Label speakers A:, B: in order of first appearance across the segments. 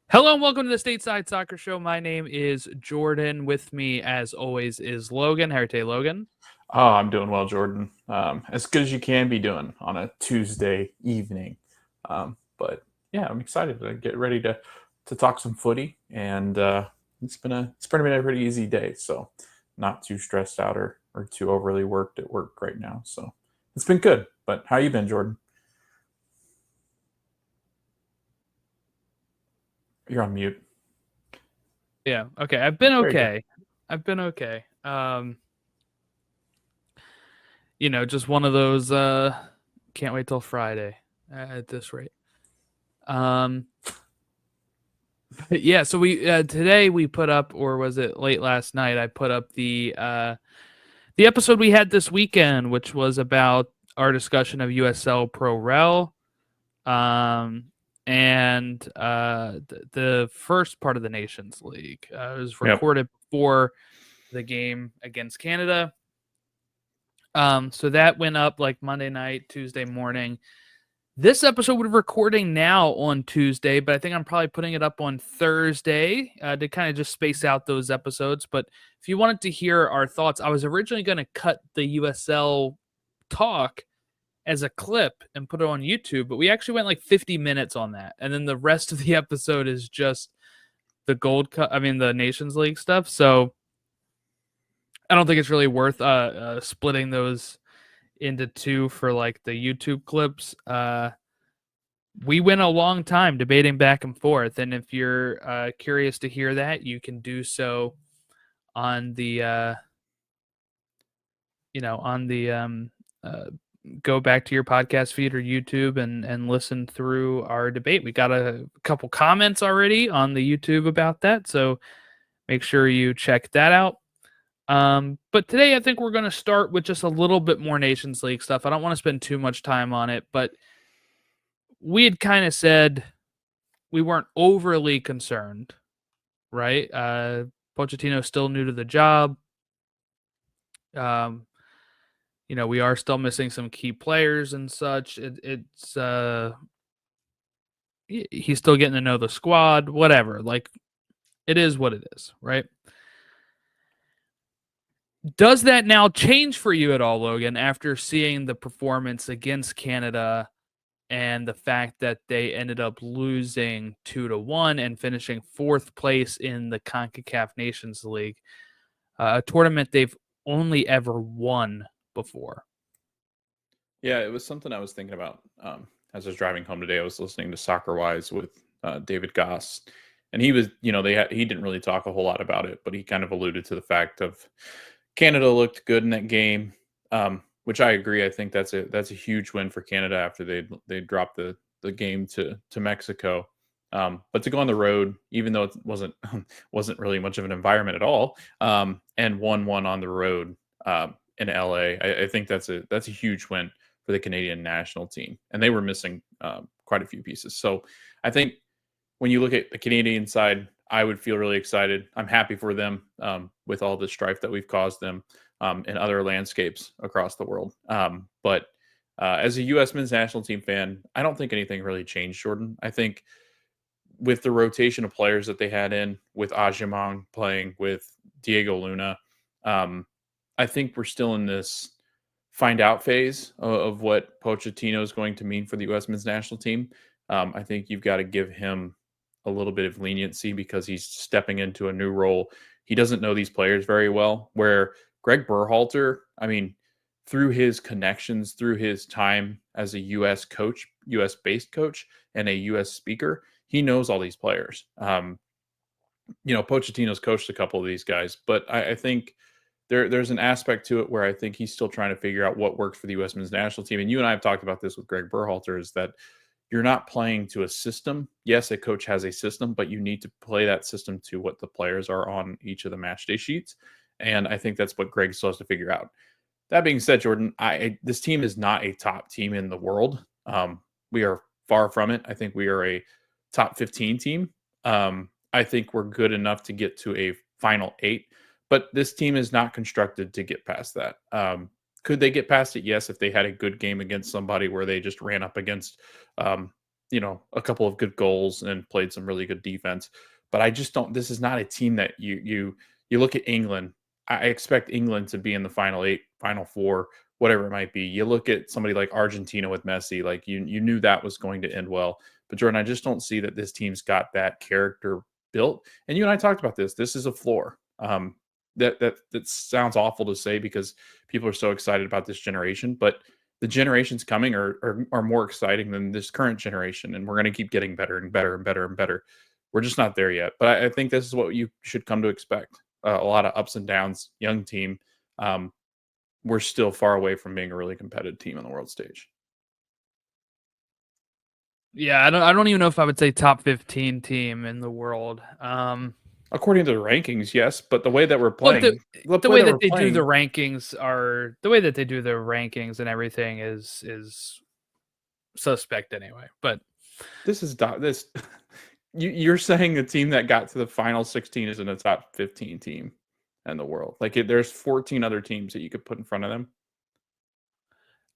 A: Hello and welcome to the Stateside Soccer Show. My name is Jordan. With me, as always, is Logan. How are you today, Logan?
B: Oh, I'm doing well, Jordan. As good as you can be doing on a Tuesday evening. But yeah, I'm excited to get ready to talk some footy, and it's been a pretty easy day, so not too stressed out or too overly worked at work right now. So it's been good. But how you been, Jordan? You're on mute.
A: Yeah. Okay. I've been
B: There you go.
A: okay. I've been okay. Just one of those can't wait till Friday at this rate. But yeah, so we today we put up, or was it late last night, I put up the episode we had this weekend, which was about our discussion of USL Pro Rel. And the first part of the Nations League was
B: Yep.
A: recorded before the game against Canada. So that went up like Monday night, Tuesday morning. This episode we're recording now on Tuesday, but I think I'm probably putting it up on Thursday to kind of just space out those episodes. But if you wanted to hear our thoughts, I was originally going to cut the USL talk as a clip and put it on YouTube, but we actually went like 50 minutes on that. And then the rest of the episode is just the the Nations League stuff. So I don't think it's really worth splitting those into two for like the YouTube clips. We went a long time debating back and forth, and if you're curious to hear that, you can do so on the go back to your podcast feed or YouTube and listen through our debate. We got a couple comments already on the YouTube about that, so make sure you check that out. But today I think we're going to start with just a little bit more Nations League stuff. I don't want to spend too much time on it, but we had kind of said we weren't overly concerned, right? Pochettino's still new to the job. We are still missing some key players and such. He's still getting to know the squad, whatever. Like, it is what it is, right? Does that now change for you at all, Logan, after seeing the performance against Canada and the fact that they ended up losing 2-1 and finishing fourth place in the CONCACAF Nations League, a tournament they've only ever won before?
B: Yeah, it was something I was thinking about as I was driving home today. I was listening to Soccer Wise with David Goss, and he was, he didn't really talk a whole lot about it, but he kind of alluded to the fact of Canada looked good in that game, which I agree. I think that's a huge win for Canada after they dropped the game to Mexico. But to go on the road, even though it wasn't really much of an environment at all, and 1-1 on the road in LA, I think that's a huge win for the Canadian national team, and they were missing quite a few pieces. So I think when you look at the Canadian side, I would feel really excited. I'm happy for them with all the strife that we've caused them in other landscapes across the world. But as a U.S. men's national team fan, I don't think anything really changed, Jordan. I think with the rotation of players that they had in, with Ajimong playing, with Diego Luna, I think we're still in this find out phase of what Pochettino is going to mean for the U.S. men's national team. I think you've got to give him a little bit of leniency because he's stepping into a new role. He doesn't know these players very well. Where Greg Berhalter, I mean, through his connections, through his time as a U.S. coach, U.S. based coach, and a U.S. speaker, he knows all these players. Pochettino's coached a couple of these guys, but I think there's an aspect to it where I think he's still trying to figure out what works for the U.S. men's national team. And you and I have talked about this with Greg Berhalter, is that you're not playing to a system. Yes, a coach has a system, but you need to play that system to what the players are on each of the match day sheets. And I think that's what Greg still has to figure out. That being said, Jordan, this team is not a top team in the world. We are far from it. I think we are a top 15 team. I think we're good enough to get to a final 8, but this team is not constructed to get past that. Could they get past it? Yes, if they had a good game against somebody where they just ran up against a couple of good goals and played some really good defense. But I just don't. This is not a team that you look at England. I expect England to be in the final eight, final four, whatever it might be. You look at somebody like Argentina with Messi, like you knew that was going to end well. But Jordan, I just don't see that this team's got that character built. And you and I talked about this. This is a floor. That sounds awful to say because people are so excited about this generation, but the generations coming are more exciting than this current generation, and we're going to keep getting better and better and better and better. We're just not there yet, but I think this is what you should come to expect. A lot of ups and downs, young team. We're still far away from being a really competitive team on the world stage.
A: Yeah, I don't even know if I would say top 15 team in the world.
B: According to the rankings, yes, but the way that we're
A: Well,
B: playing,
A: the way that they do the rankings and everything is suspect anyway. But
B: this is this. You're saying the team that got to the final 16 isn't a top 15 team in the world. Like there's 14 other teams that you could put in front of them.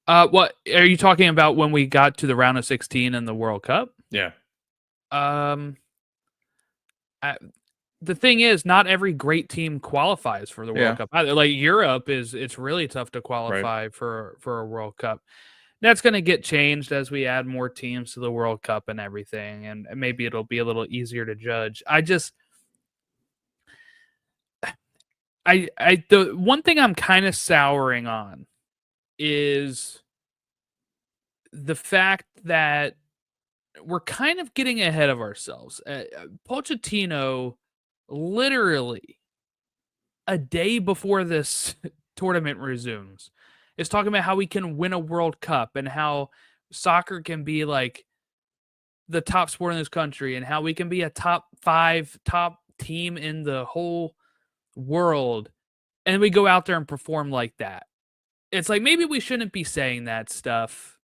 A: What are you talking about when we got to the round of 16 in the World Cup?
B: Yeah.
A: The thing is, not every great team qualifies for the World Cup either. Like Europe it's really tough to qualify for a World Cup. That's going to get changed as we add more teams to the World Cup and everything, and maybe it'll be a little easier to judge. The one thing I'm kind of souring on is the fact that we're kind of getting ahead of ourselves. Pochettino, literally a day before this tournament resumes, is talking about how we can win a World Cup and how soccer can be like the top sport in this country and how we can be a top 5 top team in the whole world. And we go out there and perform like that. It's like, maybe we shouldn't be saying that stuff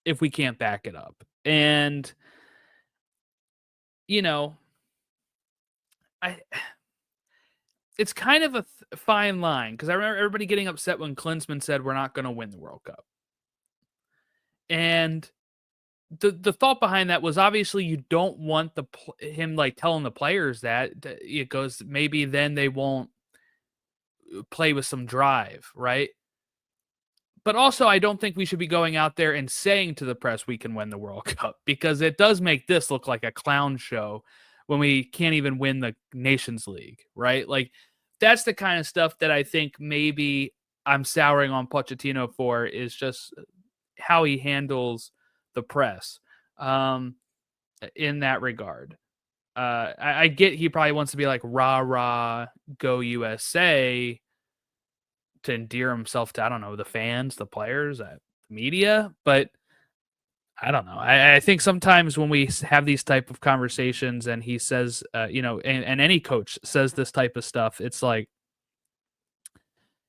A: if we can't back it up. And, it's kind of a fine line, because I remember everybody getting upset when Klinsmann said we're not going to win the World Cup. And the thought behind that was, obviously you don't want him like telling the players that. It goes, maybe then they won't play with some drive, right? But also, I don't think we should be going out there and saying to the press we can win the World Cup, because it does make this look like a clown show when we can't even win the Nations League, right? Like, that's the kind of stuff that I think maybe I'm souring on Pochettino for, is just how he handles the press in that regard. I get he probably wants to be like, rah, rah, go USA, to endear himself to, I don't know, the fans, the players, the media, but I don't know. I think sometimes when we have these type of conversations and he says, and any coach says this type of stuff, it's like,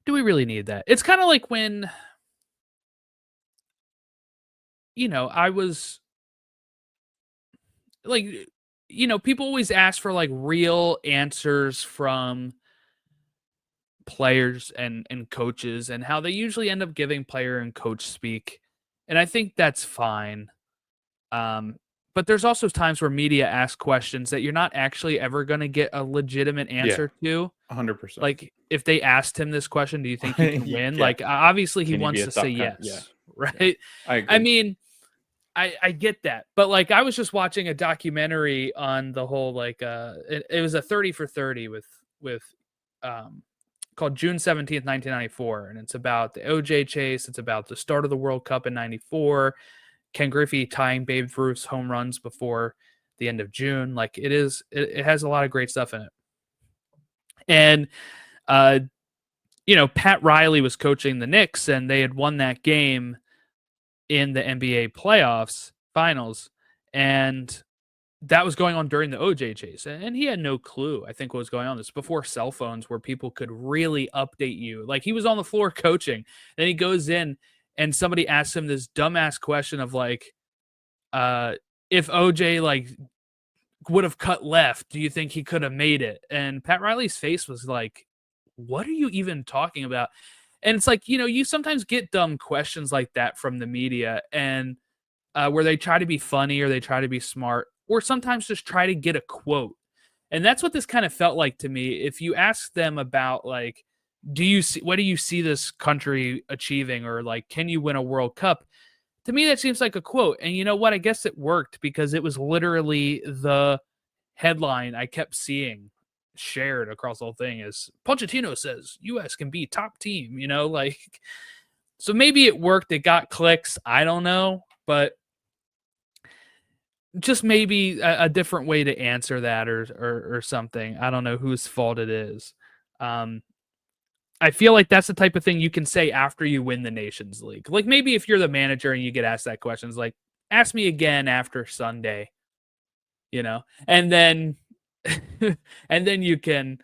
A: do we really need that? It's kind of like when, I was like, people always ask for like real answers from players and coaches, and how they usually end up giving player and coach speak. And I think that's fine. But there's also times where media ask questions that you're not actually ever going to get a legitimate answer to.
B: 100%.
A: Like, if they asked him this question, do you think he can win? Like, obviously he wants to say yes, right?
B: I agree.
A: I mean, I get that. But like, I was just watching a documentary on the whole, like, it was a 30 for 30 with called June 17th, 1994. And it's about the OJ chase. It's about the start of the World Cup in 94. Ken Griffey tying Babe Ruth's home runs before the end of June. Like, it has a lot of great stuff in it. And, Pat Riley was coaching the Knicks, and they had won that game in the NBA playoffs finals. And that was going on during the OJ chase, and he had no clue, I think, what was going on. This before cell phones, where people could really update you. Like, he was on the floor coaching, then he goes in and somebody asks him this dumbass question of like, if OJ like would have cut left, do you think he could have made it? And Pat Riley's face was like, what are you even talking about? And it's like, you sometimes get dumb questions like that from the media, and where they try to be funny or they try to be smart, or sometimes just try to get a quote. And that's what this kind of felt like to me. If you ask them about like, what do you see this country achieving, or like, can you win a World Cup? To me, that seems like a quote. And you know what? I guess it worked because it was literally the headline I kept seeing shared across the whole thing is Pochettino says US can be top team, like, so maybe it worked. It got clicks. I don't know, but just maybe a different way to answer that or something. I don't know whose fault it is. I feel like that's the type of thing you can say after you win the Nations League. Like maybe if you're the manager and you get asked that question, it's like, ask me again after Sunday, and then and then you can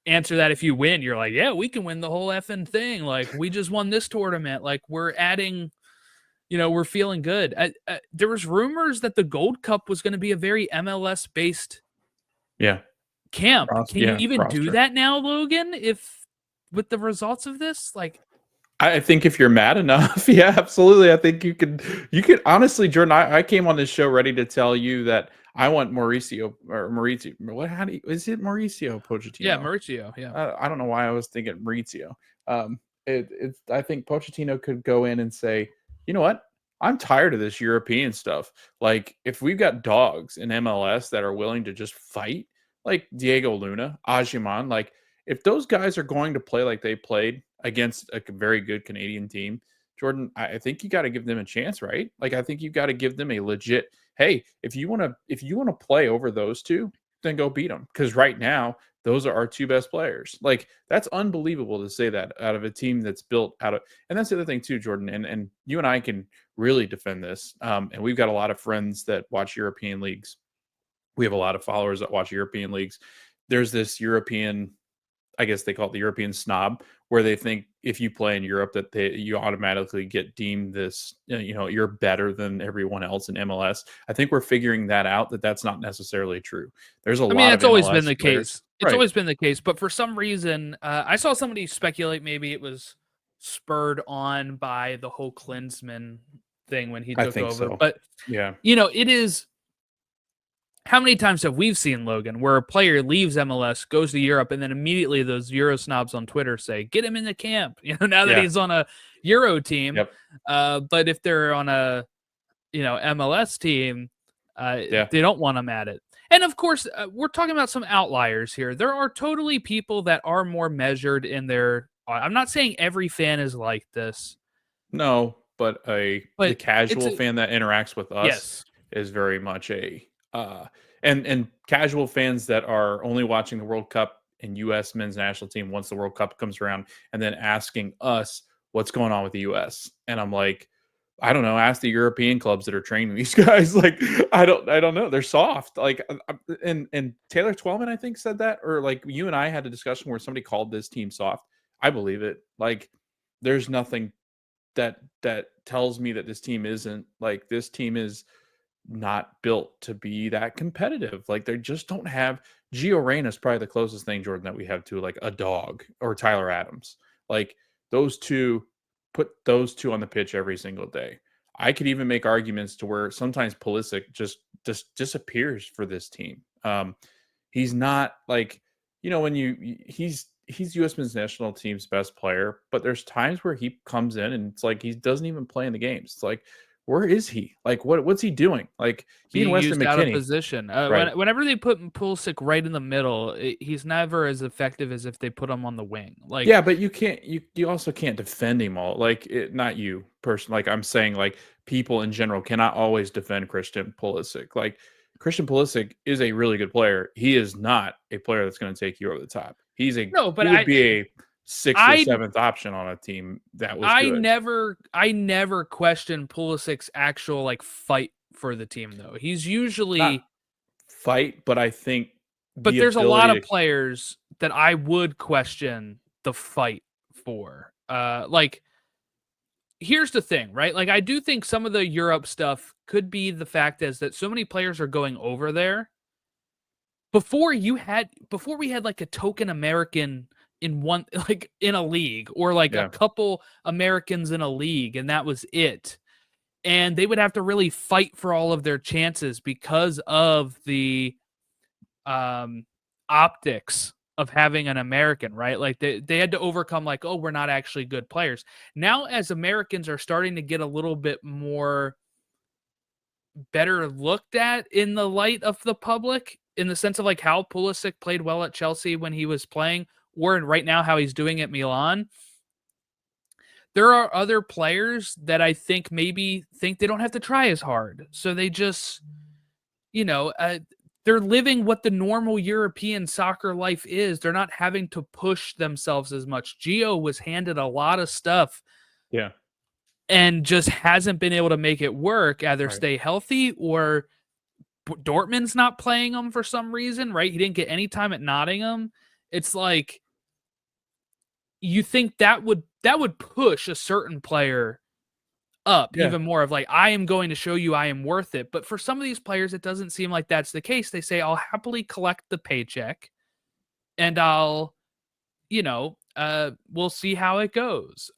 A: answer that if you win. You're like, yeah, we can win the whole effing thing. Like we just won this tournament. Like we're adding, we're feeling good. There was rumors that the Gold Cup was going to be a very MLS based camp. Can you even do that now, Logan? With the results of this, like,
B: I think if you're mad enough, yeah, absolutely. I think you could honestly, Jordan, I came on this show ready to tell you that I want Mauricio. Is it Mauricio Pochettino?
A: Yeah, Mauricio. Yeah.
B: I don't know why I was thinking Mauricio. I think Pochettino could go in and say, you know what? I'm tired of this European stuff. Like, if we've got dogs in MLS that are willing to just fight, like Diego Luna, Ajiman, like, if those guys are going to play like they played against a very good Canadian team, Jordan, I think you got to give them a chance, right? Like, I think you got to give them a legit, hey, if you want to play over those two, then go beat them. Because right now, those are our two best players. Like, that's unbelievable to say that out of a team that's built out of, and that's the other thing too, Jordan, and you and I can really defend this. And we've got a lot of friends that watch European leagues. We have a lot of followers that watch European leagues. There's this European, I guess they call it the European snob, where they think if you play in Europe that you automatically get deemed this, you're better than everyone else in MLS. I think we're figuring that out, that's not necessarily true. There's a lot of
A: that's always
B: MLS
A: been the
B: players.
A: case. It's always been the case, but for some reason, I saw somebody speculate maybe it was spurred on by the whole Klinsmann thing when he took over.
B: So.
A: But
B: yeah,
A: it is. How many times have we seen, Logan, where a player leaves MLS, goes to Europe, and then immediately those Euro snobs on Twitter say, get him in the camp, now that he's on a Euro team.
B: Yep.
A: But if they're on a, MLS team, they don't want him at it. And of course, we're talking about some outliers here. There are totally people that are more measured in their, I'm not saying every fan is like this.
B: No, but the casual fan that interacts with us is very much and casual fans that are only watching the World Cup and U.S. men's national team once the World Cup comes around, and then asking us what's going on with the U.S. And I'm like, I don't know. Ask the European clubs that are training these guys. Like, I don't know. They're soft. Like, and Taylor Twellman, I think, said that, or like you and I had a discussion where somebody called this team soft. I believe it. Like, there's nothing that tells me that this team isn't. Like, this team is not built to be that competitive. Like, they just don't have. Gio Reyna is probably the closest thing, Jordan, that we have to like a dog, or Tyler Adams. Like, those two, put those two on the pitch every single day. I could even make arguments to where sometimes Pulisic just disappears for this team. He's not like, when he's U.S. men's national team's best player, but there's times where he comes in and it's like he doesn't even play in the games. It's like, where is he? Like, what's he doing? Like, he and Weston McKennie,
A: out of position. Whenever they put Pulisic right in the middle, he's never as effective as if they put him on the wing. Like,
B: yeah, but you can't. You also can't defend him all. Like, not you personally. Like, I'm saying, like, people in general cannot always defend Christian Pulisic. Like, Christian Pulisic is a really good player. He is not a player that's going to take you over the top. He's he would be a sixth or seventh option on a team that was good.
A: I never question Pulisic's actual like fight for the team, though. He's usually
B: not fight, but I think.
A: But there's a lot of players that I would question the fight for. Like, here's the thing, right? Like, I do think some of the Europe stuff could be the fact is that so many players are going over there. Before we had like a token American in one, like in a league, or like a couple Americans in a league, and that was it. and they would have to really fight for all of their chances because of the optics of having an American, right? Like they had to overcome like, oh, we're not actually good players. Now, as Americans are starting to get a little bit more better looked at in the light of the public, in the sense of like how Pulisic played well at Chelsea when he was playing, or right now how he's doing at Milan. There are other players that I think maybe think they don't have to try as hard. So they just, you know, they're living what the normal European soccer life is. They're not having to push themselves as much. Gio was handed a lot of stuff
B: Yeah.
A: and just hasn't been able to make it work, either
B: Right.
A: stay healthy or Dortmund's not playing him for some reason, right? He didn't get any time at Nottingham. It's like you think that would push a certain player up
B: Yeah.
A: even more of like, I am going to show you I am worth it. But for some of these players, it doesn't seem like that's the case. They say, I'll happily collect the paycheck and I'll, we'll see how it goes.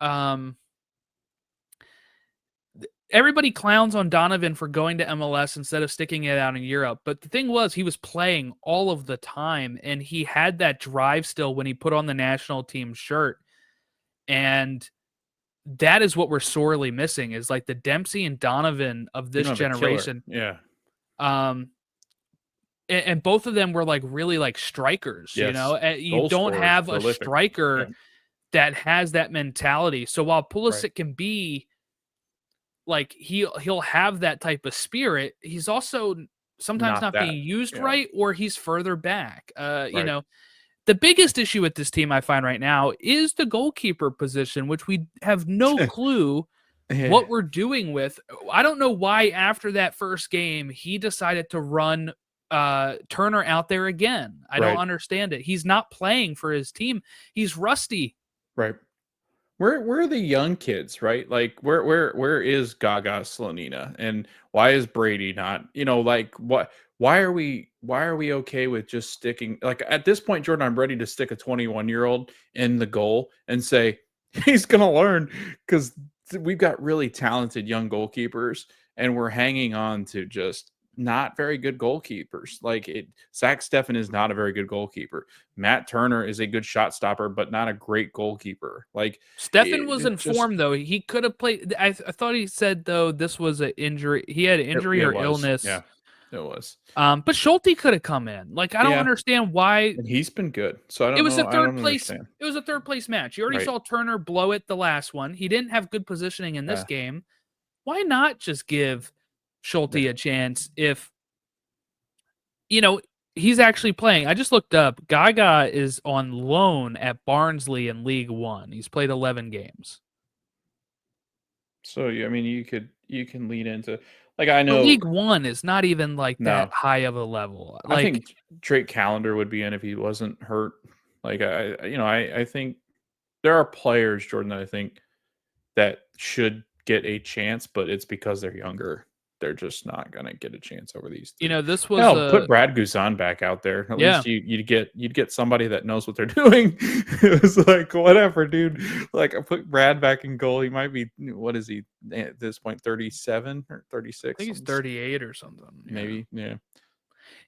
A: Everybody clowns on Donovan for going to MLS instead of sticking it out in Europe. But the thing was, he was playing all of the time and he had that drive still when he put on the national team shirt. And that is what we're sorely missing, is like the Dempsey and Donovan of
B: You
A: this
B: know, the killer.
A: generation.
B: Yeah.
A: Um, and both of them were like really like strikers,
B: Yes.
A: you
B: Goal
A: don't
B: scorers,
A: have a
B: prolific.
A: striker
B: Yeah.
A: that has that mentality. So while
B: Right.
A: Pulisic can be like, he'll have that type of spirit, he's also sometimes
B: Not
A: not
B: that.
A: being used
B: Yeah.
A: right, or he's further back.
B: Right.
A: The biggest issue with this team I find right now is the goalkeeper position, which we have no clue
B: Yeah.
A: what we're doing with. I don't know why after that first game he decided to run Turner out there again. I don't
B: Right.
A: understand it. He's not playing for his team. He's rusty.
B: Right. Where are the young kids, right? Like where is Gaga Slonina and why is Brady not? Like why are we okay with just sticking, like, at this point, Jordan, I'm ready to stick a 21-year-old in the goal and say he's gonna learn, because we've got really talented young goalkeepers and we're hanging on to just not very good goalkeepers. Like Zach Steffen is not a very good goalkeeper. Matt Turner is a good shot stopper, but not a great goalkeeper. Like
A: Stefan was
B: it just
A: informed though. He could have played. I thought he said though this was an injury. He had an injury
B: it
A: or
B: was.
A: illness.
B: Yeah, it was.
A: But Schulte could have come in. Like, I don't
B: Yeah,
A: understand why.
B: and he's been good. So I
A: It
B: don't
A: was
B: know.
A: a
B: I
A: third
B: don't
A: place.
B: understand.
A: It was a third place match. You already
B: Right.
A: saw Turner blow it the last one. He didn't have good positioning in this
B: Yeah.
A: game. Why not just give Schulte
B: Yeah.
A: a chance if he's actually playing? I just looked up. Gaga is on loan at Barnsley in League One. He's played 11 games.
B: So I mean, you can lead into, like, I
A: But
B: know.
A: League One is not even like that
B: No,
A: high of a level.
B: I
A: Like,
B: think Drake Callender would be in if he wasn't hurt. Like I think there are players, Jordan, that I think that should get a chance, but it's because they're younger. They're just not gonna get a chance over these three.
A: this was
B: Hell, put
A: a
B: Brad Guzan back out there. At
A: yeah.
B: least you'd get somebody that knows what they're doing. It was like, whatever, dude. Like, I put Brad back in goal. He might be, what is he at this point, 37 or
A: I
B: 36?
A: think he's 38 or something. Yeah.
B: Maybe, yeah.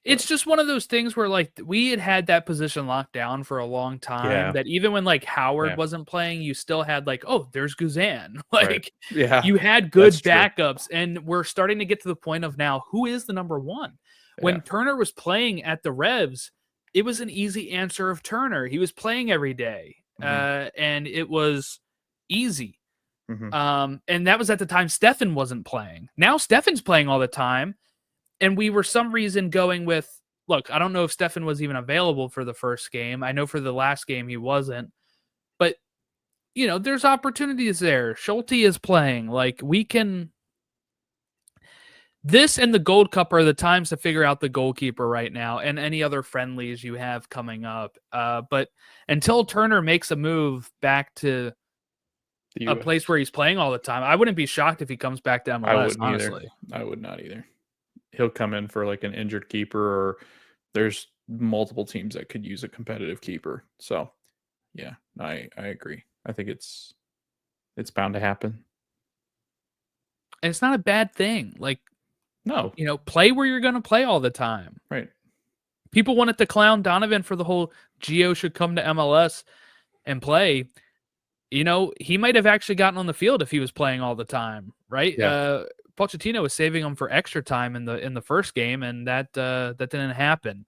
A: It's
B: But
A: just one of those things where like we had that position locked down for a long time,
B: yeah,
A: that even when like Howard
B: yeah,
A: wasn't playing, you still had like, oh, there's Guzan.
B: right.
A: Like,
B: Yeah,
A: you had
B: that's
A: good
B: true.
A: backups, and we're starting to get to the point of now, who is the number one?
B: Yeah.
A: When Turner was playing at the Revs, it was an easy answer of Turner. He was playing every day,
B: Mhm,
A: and it was easy.
B: mhm.
A: And that was at the time Stefan wasn't playing. Now Stefan's playing all the time, and we were some reason going with, look, I don't know if Stefan was even available for the first game. I know for the last game he wasn't. But, there's opportunities there. Schulte is playing. Like, we can. This and the Gold Cup are the times to figure out the goalkeeper right now, and any other friendlies you have coming up. But until Turner makes a move back to
B: The
A: a place
B: US.
A: where he's playing all the time, I wouldn't be shocked if he comes back to
B: I
A: MLS,
B: wouldn't either.
A: honestly.
B: I would not either. He'll come in for like an injured keeper, or there's multiple teams that could use a competitive keeper. So yeah, I agree. I think it's bound to happen.
A: And it's not a bad thing. Like,
B: No,
A: play where you're going to play all the time.
B: right.
A: People wanted to clown Donovan for the whole Gio should come to MLS and play. He might have actually gotten on the field if he was playing all the time, right?
B: Yeah.
A: Pochettino was saving him for extra time in the first game, and that didn't happen.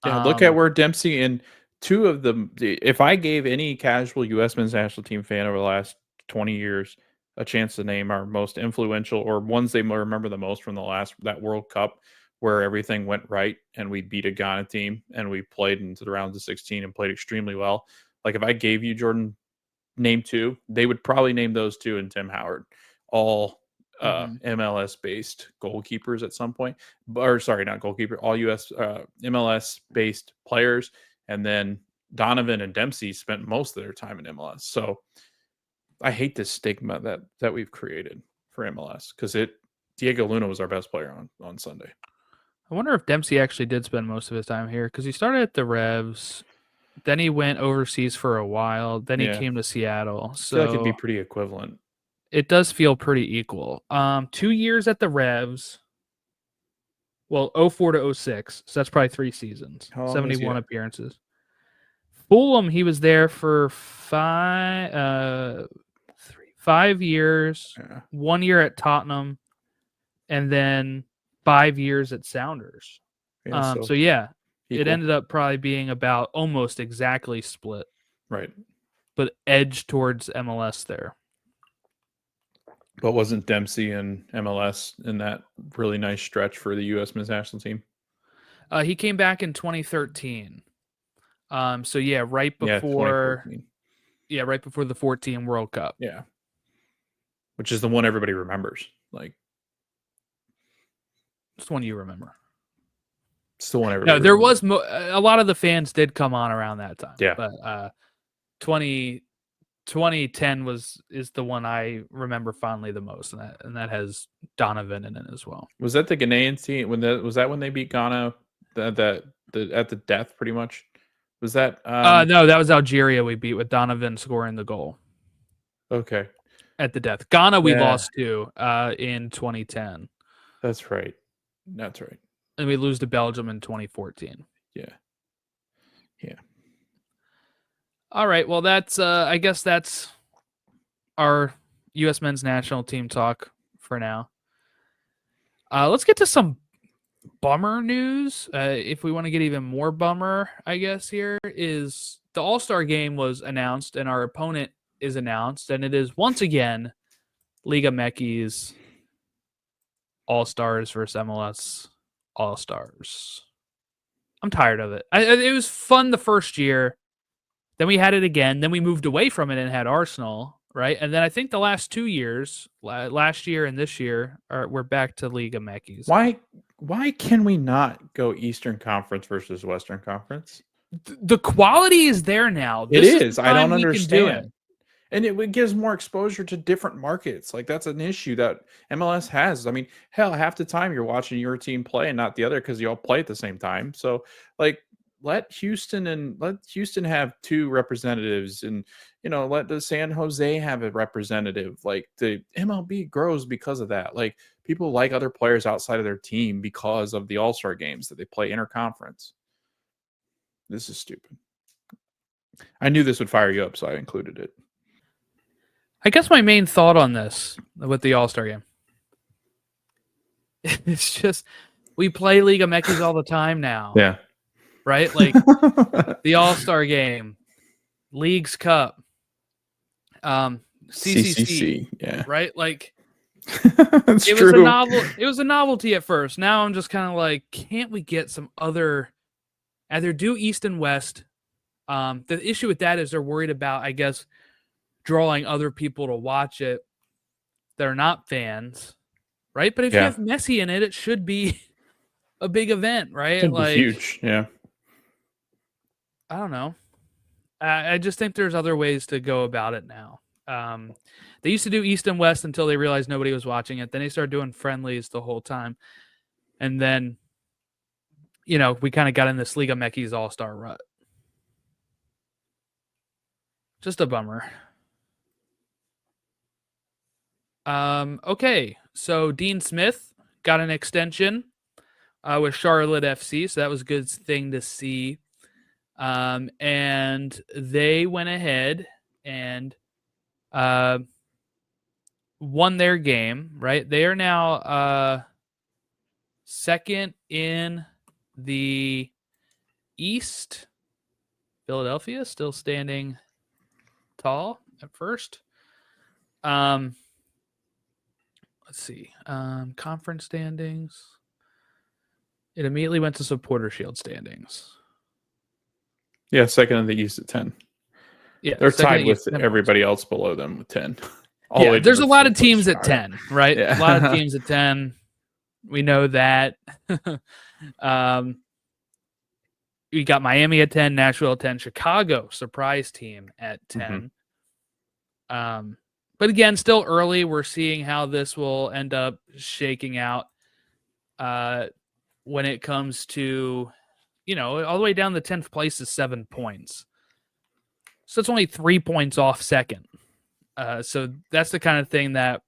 B: Yeah, look at where Dempsey and two of them. If I gave any casual U.S. men's national team fan over the last 20 years a chance to name our most influential or ones they remember the most from that World Cup where everything went right and we beat a Ghana team and we played into the rounds of 16 and played extremely well. Like if I gave you Jordan name two, they would probably name those two and Tim Howard, all MLS based goalkeepers at some point, or sorry, not goalkeeper, all US MLS based players. And then Donovan and Dempsey spent most of their time in MLS. So I hate this stigma that we've created for MLS because Diego Luna was our best player on Sunday.
A: I wonder if Dempsey actually did spend most of his time here because he started at the Revs, then he went overseas for a while, then he came to Seattle. So
B: I feel like it'd be pretty equivalent.
A: It does feel pretty equal. 2 years at the Revs. Well, 04 to 06. So that's probably 3 seasons. 71 appearances. Fulham, he was there for 5 years.
B: Yeah.
A: 1 year at Tottenham, and then 5 years at Sounders. So yeah, it ended up probably being about almost exactly split.
B: Right.
A: But edge towards MLS there.
B: But wasn't Dempsey in MLS in that really nice stretch for the U.S. men's national team?
A: He came back in 2013. So yeah, right before the 14 World Cup.
B: Yeah. Which is the one everybody remembers. Like,
A: it's the one you remember.
B: It's the one everybody.
A: No, there was a lot of the fans did come on around that time.
B: Yeah.
A: But 2010 is the one I remember fondly the most, and that has Donovan in it as well.
B: Was that the Ghanaian team when they beat Ghana at the death pretty much? Was that
A: no, that was Algeria we beat with Donovan scoring the goal.
B: Okay.
A: At the death. Ghana we lost to in 2010.
B: That's right. That's right.
A: And we lose to Belgium in 2014.
B: Yeah. Yeah.
A: All right. Well, that's I guess that's our U.S. men's national team talk for now. Let's get to some bummer news. If we want to get even more bummer, I guess here is the All-Star game was announced and our opponent is announced, and it is once again Liga MX All-Stars versus MLS All-Stars. I'm tired of it. It was fun the first year. Then we had it again. Then we moved away from it and had Arsenal, right? And then I think the last 2 years, last year and this year, we're back to Liga MX.
B: Why can we not go Eastern Conference versus Western Conference?
A: The quality is there now.
B: It is. I don't understand. And it gives more exposure to different markets. Like that's an issue that MLS has. I mean, hell, half the time you're watching your team play and not the other because you all play at the same time. So like let Houston have 2 representatives and let the San Jose have a representative. Like the MLB grows because of that. Like people like other players outside of their team because of the All-Star games that they play interconference. This is stupid. I knew this would fire you up, so I included it.
A: I guess my main thought on this with the All-Star game, it's just we play Liga MX all the time now.
B: Yeah.
A: Right? Like the All-Star game, Leagues Cup, CCC.
B: Yeah.
A: Right? Like
B: it
A: was a novelty at first. Now I'm just kind of like, can't we get some other either do East and West? The issue with that is they're worried about, I guess, drawing other people to watch it that are not fans, right? But if you have Messi in it, it should be a big event, right?
B: It should be huge, yeah.
A: I don't know. I just think there's other ways to go about it now. They used to do East and West until they realized nobody was watching it. Then they started doing friendlies the whole time. And then, we kind of got in this Liga MX All-Star rut. Just a bummer. Okay, So Dean Smith got an extension with Charlotte FC, so that was a good thing to see. And they went ahead and won their game, right? They are now second in the East. Philadelphia still standing tall at first. Let's see. Conference standings. It immediately went to Supporter Shield standings.
B: Yeah, second in the East at 10.
A: Yeah,
B: they're tied with everybody else below them with 10.
A: Yeah, there's a lot of teams at 10, right?
B: Yeah.
A: A lot of teams at 10. We know that. We got Miami at 10, Nashville at 10, Chicago, surprise team at 10. But again, still early. We're seeing how this will end up shaking out when it comes to, all the way down the 10th place is 7 points. So it's only 3 points off second. So that's the kind of thing that,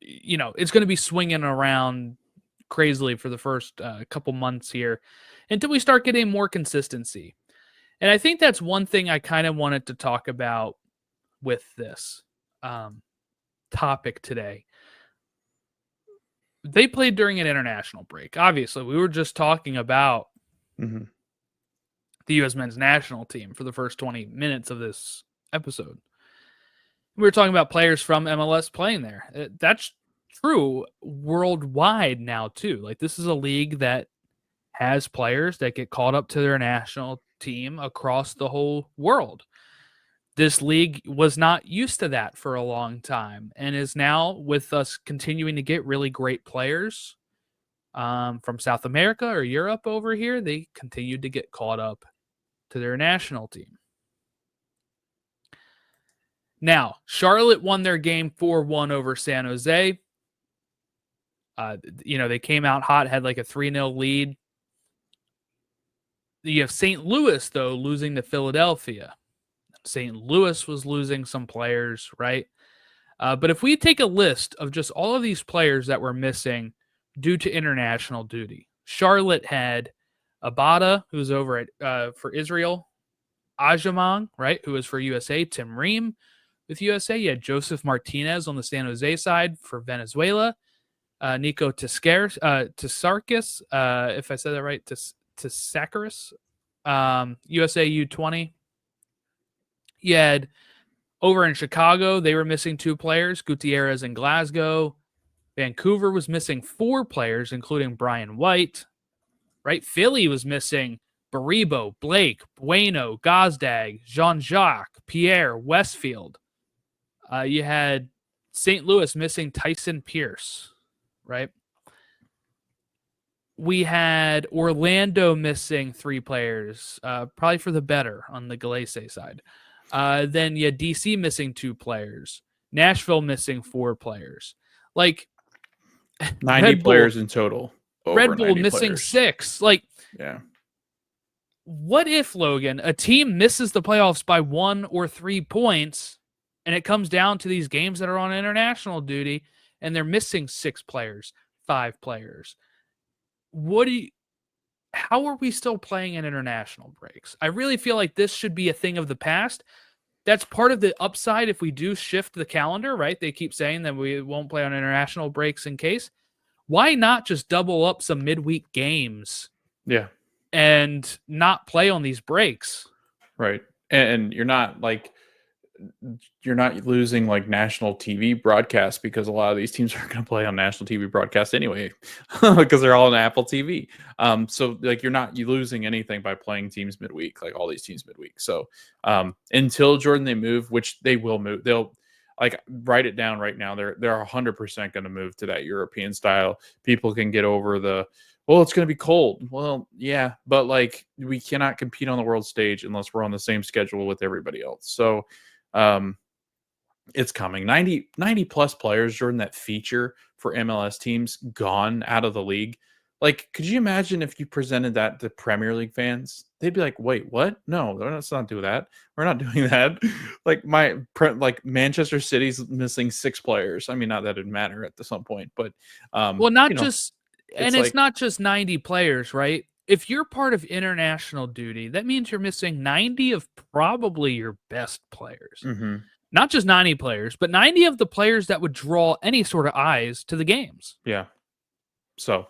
A: it's going to be swinging around crazily for the first couple months here until we start getting more consistency. And I think that's one thing I kind of wanted to talk about with this topic today. They played during an international break. Obviously, we were just talking about the U.S. men's national team for the first 20 minutes of this episode. We were talking about players from MLS playing there. That's true worldwide now, too. Like, this is a league that has players that get called up to their national team across the whole world. This league was not used to that for a long time and is now, with us continuing to get really great players from South America or Europe over here, they continued to get caught up to their national team. Now, Charlotte won their game 4-1 over San Jose. They came out hot, had like a 3-0 lead. You have St. Louis, though, losing to Philadelphia. St. Louis was losing some players, right? But if we take a list of just all of these players that were missing due to international duty, Charlotte had Abada, who's over at for Israel, Ajamang, right, who was for USA, Tim Ream with USA. You had Joseph Martinez on the San Jose side for Venezuela, Nico Tisarkis, if I said that right, Tisarkis, USA U20. You had over in Chicago, they were missing 2 players, Gutierrez and Glasgow. Vancouver was missing 4 players, including Brian White. Right? Philly was missing Baribo, Blake, Bueno, Gazdag, Jean-Jacques, Pierre, Westfield. You had St. Louis missing Tyson Pierce, right? We had Orlando missing 3 players, probably for the better on the Galese side. Then you had DC missing 2 players. Nashville missing 4 players. Like
B: 90 players in total.
A: Red Bull missing
B: players.
A: 6. Like,
B: yeah.
A: What if, Logan, a team misses the playoffs by 1 or 3 points and it comes down to these games that are on international duty and they're missing 6 players, 5 players? How are we still playing in international breaks? I really feel like this should be a thing of the past. That's part of the upside if we do shift the calendar, right? They keep saying that we won't play on international breaks in case. Why not just double up some midweek games?
B: Yeah.
A: And not play on these breaks.
B: Right. And you're not losing like national TV broadcasts because a lot of these teams aren't going to play on national TV broadcast anyway because they're all on Apple TV. So like you're losing anything by playing teams midweek, like all these teams midweek. So until Jordan they move, which they will move, they'll like write it down right now. They're 100% going to move to that European style. People can get over it's going to be cold. Well, yeah, but like we cannot compete on the world stage unless we're on the same schedule with everybody else. So it's coming. 90 plus players, Jordan, that feature for MLS teams gone out of the league. Like, could you imagine if you presented that to Premier League fans? They'd be like, "Wait, what? No, let's not do that. We're not doing that." Like like Manchester City's missing 6 players. I mean, not that it'd matter at some point, but
A: Well,
B: you
A: not
B: know,
A: just, and
B: it's
A: it's
B: like,
A: not just 90 players, right? If you're part of international duty, that means you're missing 90 of probably your best players.
B: mhm,
A: Not just 90 players, but 90 of the players that would draw any sort of eyes to the games.
B: yeah. So,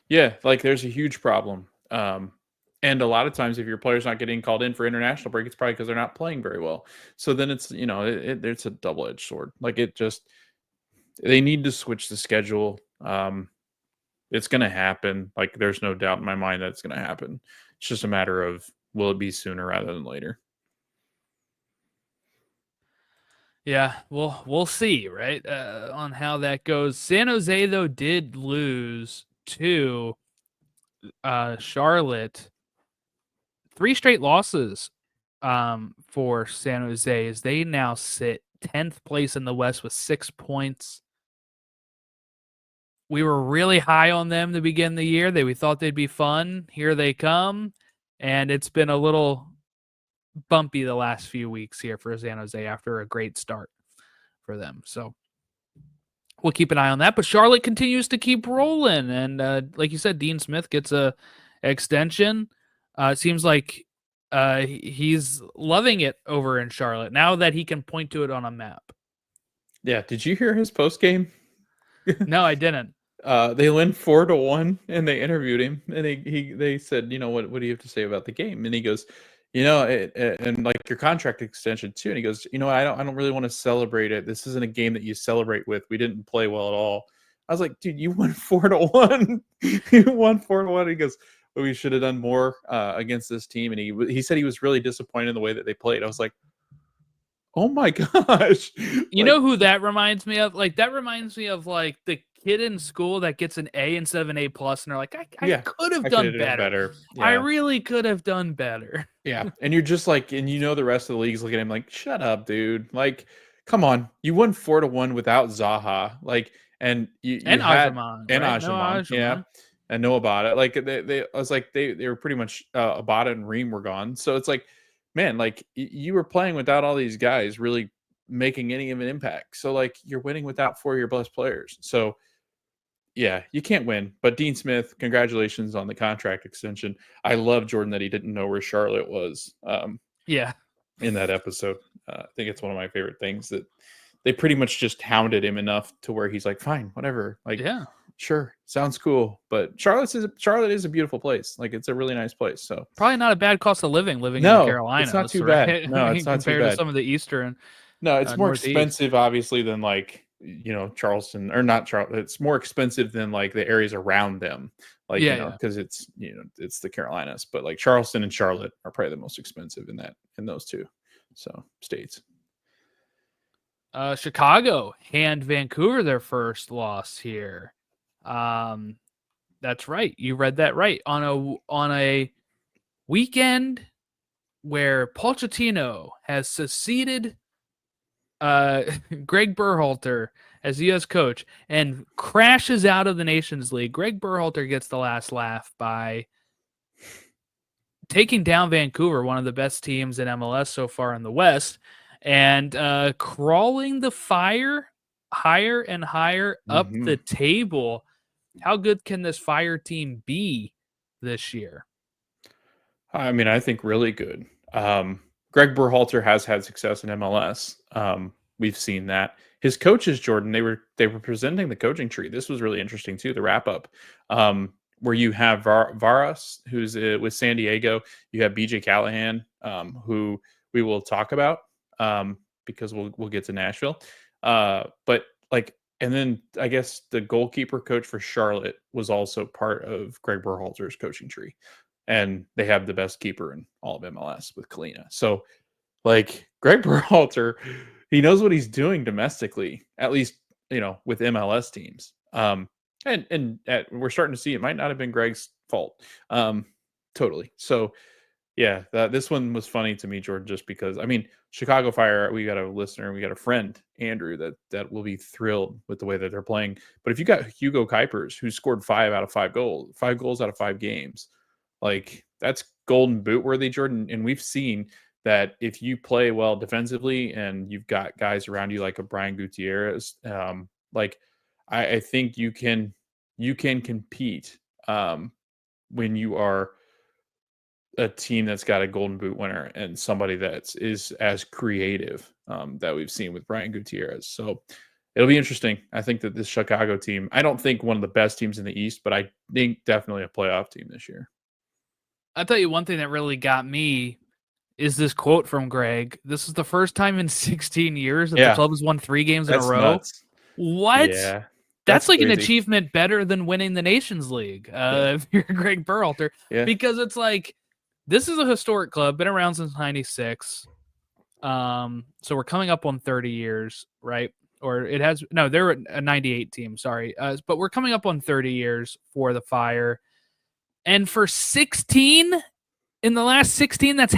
B: yeah, like there's a huge problem. And a lot of times, if your player's not getting called in for international break, it's probably because they're not playing very well. So then it's it's a double edged sword. Like it just they need to switch the schedule. It's going to happen. Like there's no doubt in my mind that it's going to happen. It's just a matter of will it be sooner rather than later.
A: Yeah, we'll see, right? On how that goes. San Jose though did lose to Charlotte. 3 straight losses for San Jose as they now sit 10th place in the West with 6 points. We were really high on them to begin the year. We thought they'd be fun. Here they come, and it's been a little bumpy the last few weeks here for San Jose after a great start for them. So we'll keep an eye on that. But Charlotte continues to keep rolling, and like you said, Dean Smith gets a extension. It seems like he's loving it over in Charlotte now that he can point to it on a map.
B: Yeah. Did you hear his post game?
A: No, I didn't.
B: They win 4-1, and they interviewed him, and they said, what do you have to say about the game? And he goes, and like your contract extension too. And he goes, I don't really want to celebrate it. This isn't a game that you celebrate with. We didn't play well at all. I was like, dude, you won 4-1. You won 4-1. He goes, well, we should have done more against this team. And he said he was really disappointed in the way that they played. I was like, oh my gosh.
A: You know who that reminds me of? Like that reminds me of like the kid in school that gets an A instead of an A plus, and they're like, I could have done better.
B: Yeah.
A: I really could have done better.
B: Yeah. And you're just like, and the rest of the league's looking at him like, shut up, dude. Like, come on. You won 4-1 without Zaha. Like, and you
A: And
B: had
A: Ajaman,
B: and
A: right? No
B: Ajaman. Yeah.
A: Ajaman.
B: And know about it. Like I was like, they were pretty much Abada and Reem were gone. So it's like, man, like you were playing without all these guys really making any of an impact. So like you're winning without 4 of your best players. So yeah, you can't win. But Dean Smith, congratulations on the contract extension. I love Jordan that he didn't know where Charlotte was.
A: Yeah.
B: In that episode, I think it's one of my favorite things that they pretty much just hounded him enough to where he's like, fine, whatever. Like,
A: Yeah.
B: Sure, sounds cool. But Charlotte is a beautiful place. Like, it's a really nice place. So
A: probably not a bad cost of living in the
B: no,
A: Carolinas.
B: it's not too
A: right?
B: bad. No, it's not too
A: compared to
B: bad.
A: some of the Eastern.
B: No, it's more
A: Northeast.
B: expensive, obviously, than like Charleston or not Charlotte. It's more expensive than like the areas around them, like because it's it's the Carolinas. But like Charleston and Charlotte are probably the most expensive in those two states.
A: Chicago hand Vancouver their first loss here. That's right. You read that right. On a weekend where Pochettino has succeeded Greg Berhalter as U.S. coach and crashes out of the Nations League. Greg Berhalter gets the last laugh by taking down Vancouver, one of the best teams in MLS so far in the West, and crawling the fire higher and higher up the table. How good can this Fire team be this year?
B: I mean, I think really good. Greg Berhalter has had success in MLS. We've seen that. His coaches, Jordan, they were presenting the coaching tree. This was really interesting too. The wrap up, where you have Varas, who's with San Diego. You have BJ Callahan, who we will talk about because we'll get to Nashville. But like, and then I guess the goalkeeper coach for Charlotte was also part of Greg Berhalter's coaching tree. And they have the best keeper in all of MLS with Kalina. So, like, Greg Berhalter, he knows what he's doing domestically, at least, with MLS teams. And we're starting to see it might not have been Greg's fault. Totally. So, Yeah, this one was funny to me, Jordan, just because I mean, Chicago Fire, we got a listener, we got a friend, Andrew, that will be thrilled with the way that they're playing. But if you got Hugo Kuipers, who scored 5 out of 5 goals, 5 goals out of 5 games, like that's golden boot worthy, Jordan. And we've seen that if you play well defensively and you've got guys around you like a Brian Gutierrez, like I think you can compete when you are a team that's got a golden boot winner and somebody that is as creative that we've seen with Brian Gutierrez. So it'll be interesting. I think that this Chicago team, I don't think one of the best teams in the East, but I think definitely a playoff team this year.
A: I'll tell you one thing that really got me is this quote from Greg. This is the first time in 16 years that the club has won 3 games in a
B: That's
A: row.
B: nuts.
A: What?
B: Yeah.
A: That's like an
B: crazy.
A: achievement better than winning the Nations League. If you're Greg Berhalter, because it's like, this is a historic club, been around since '96. So we're coming up on 30 years, right? Or it has they're a '98 team, sorry. But we're coming up on 30 years for the Fire, and for 16 in the last 16, that's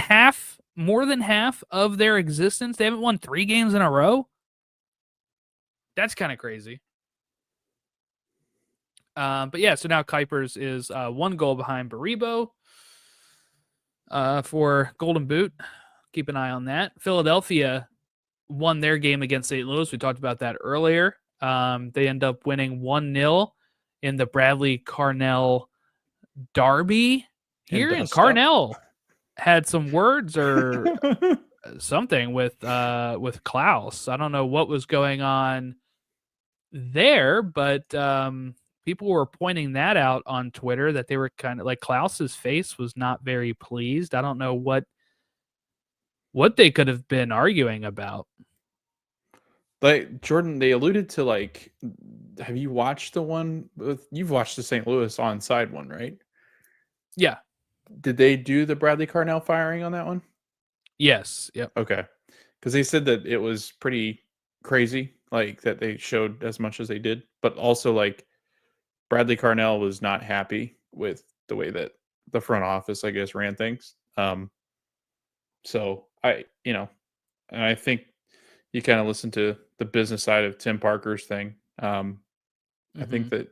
A: more than half of their existence. They haven't won 3 games in a row. That's kind of crazy. But yeah, so now Kuipers is 1 goal behind Baribo for Golden Boot. Keep an eye on that. Philadelphia won their game against St. Louis. We talked about that earlier. They end up winning 1-0 in the Bradley Carnell derby here. And Carnell had some words or something with Klaus. I don't know what was going on there, but people were pointing that out on Twitter, that they were kind of like, Klaus's face was not very pleased. I don't know what they could have been arguing about.
B: Like, Jordan, they alluded to, like, have you watched the one you've watched the St. Louis onside one, right?
A: Yeah.
B: Did they do the Bradley Carnell firing on that one?
A: Yes. Yep.
B: Okay. Because they said that it was pretty crazy, like that they showed as much as they did, but also like Bradley Carnell was not happy with the way that the front office, I guess, ran things. So and I think you kind of listen to the business side of Tim Parker's thing. I think that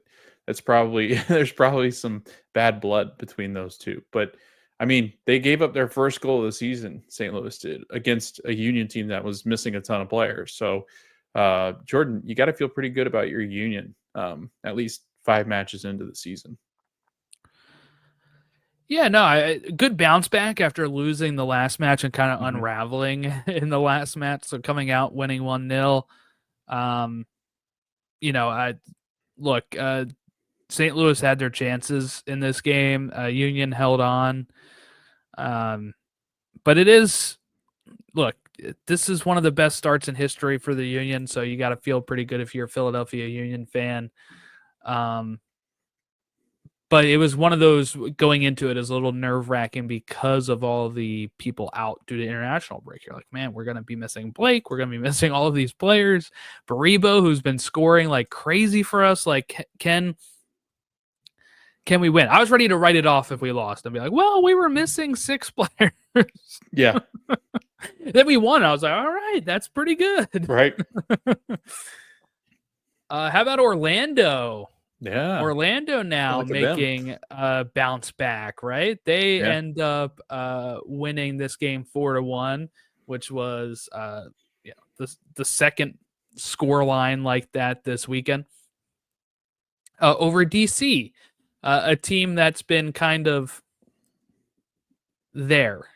B: it's probably there's probably some bad blood between those two. But I mean, they gave up their first goal of the season, St. Louis did, against a Union team that was missing a ton of players. So, Jordan, you got to feel pretty good about your Union, at least 5 matches into the season.
A: Yeah, no, good bounce back after losing the last match and kind of unraveling in the last match. So coming out winning 1-0. Look, St. Louis had their chances in this game. Union held on. But this is one of the best starts in history for the Union, so you got to feel pretty good if you're a Philadelphia Union fan. But it was one of those, going into it as a little nerve-wracking because of all the people out due to international break. You're like, man, we're going to be missing Blake. We're going to be missing all of these players. Baribo, who's been scoring like crazy for us. Like, can we win? I was ready to write it off if we lost and be like, well, we were missing 6 players.
B: Yeah.
A: Then we won. I was like, all right, that's pretty good.
B: Right.
A: How about Orlando?
B: Yeah.
A: Orlando now making a bounce back, right? They end up winning this game 4-1, which was the second score line like that this weekend. Over DC, a team that's been kind of there,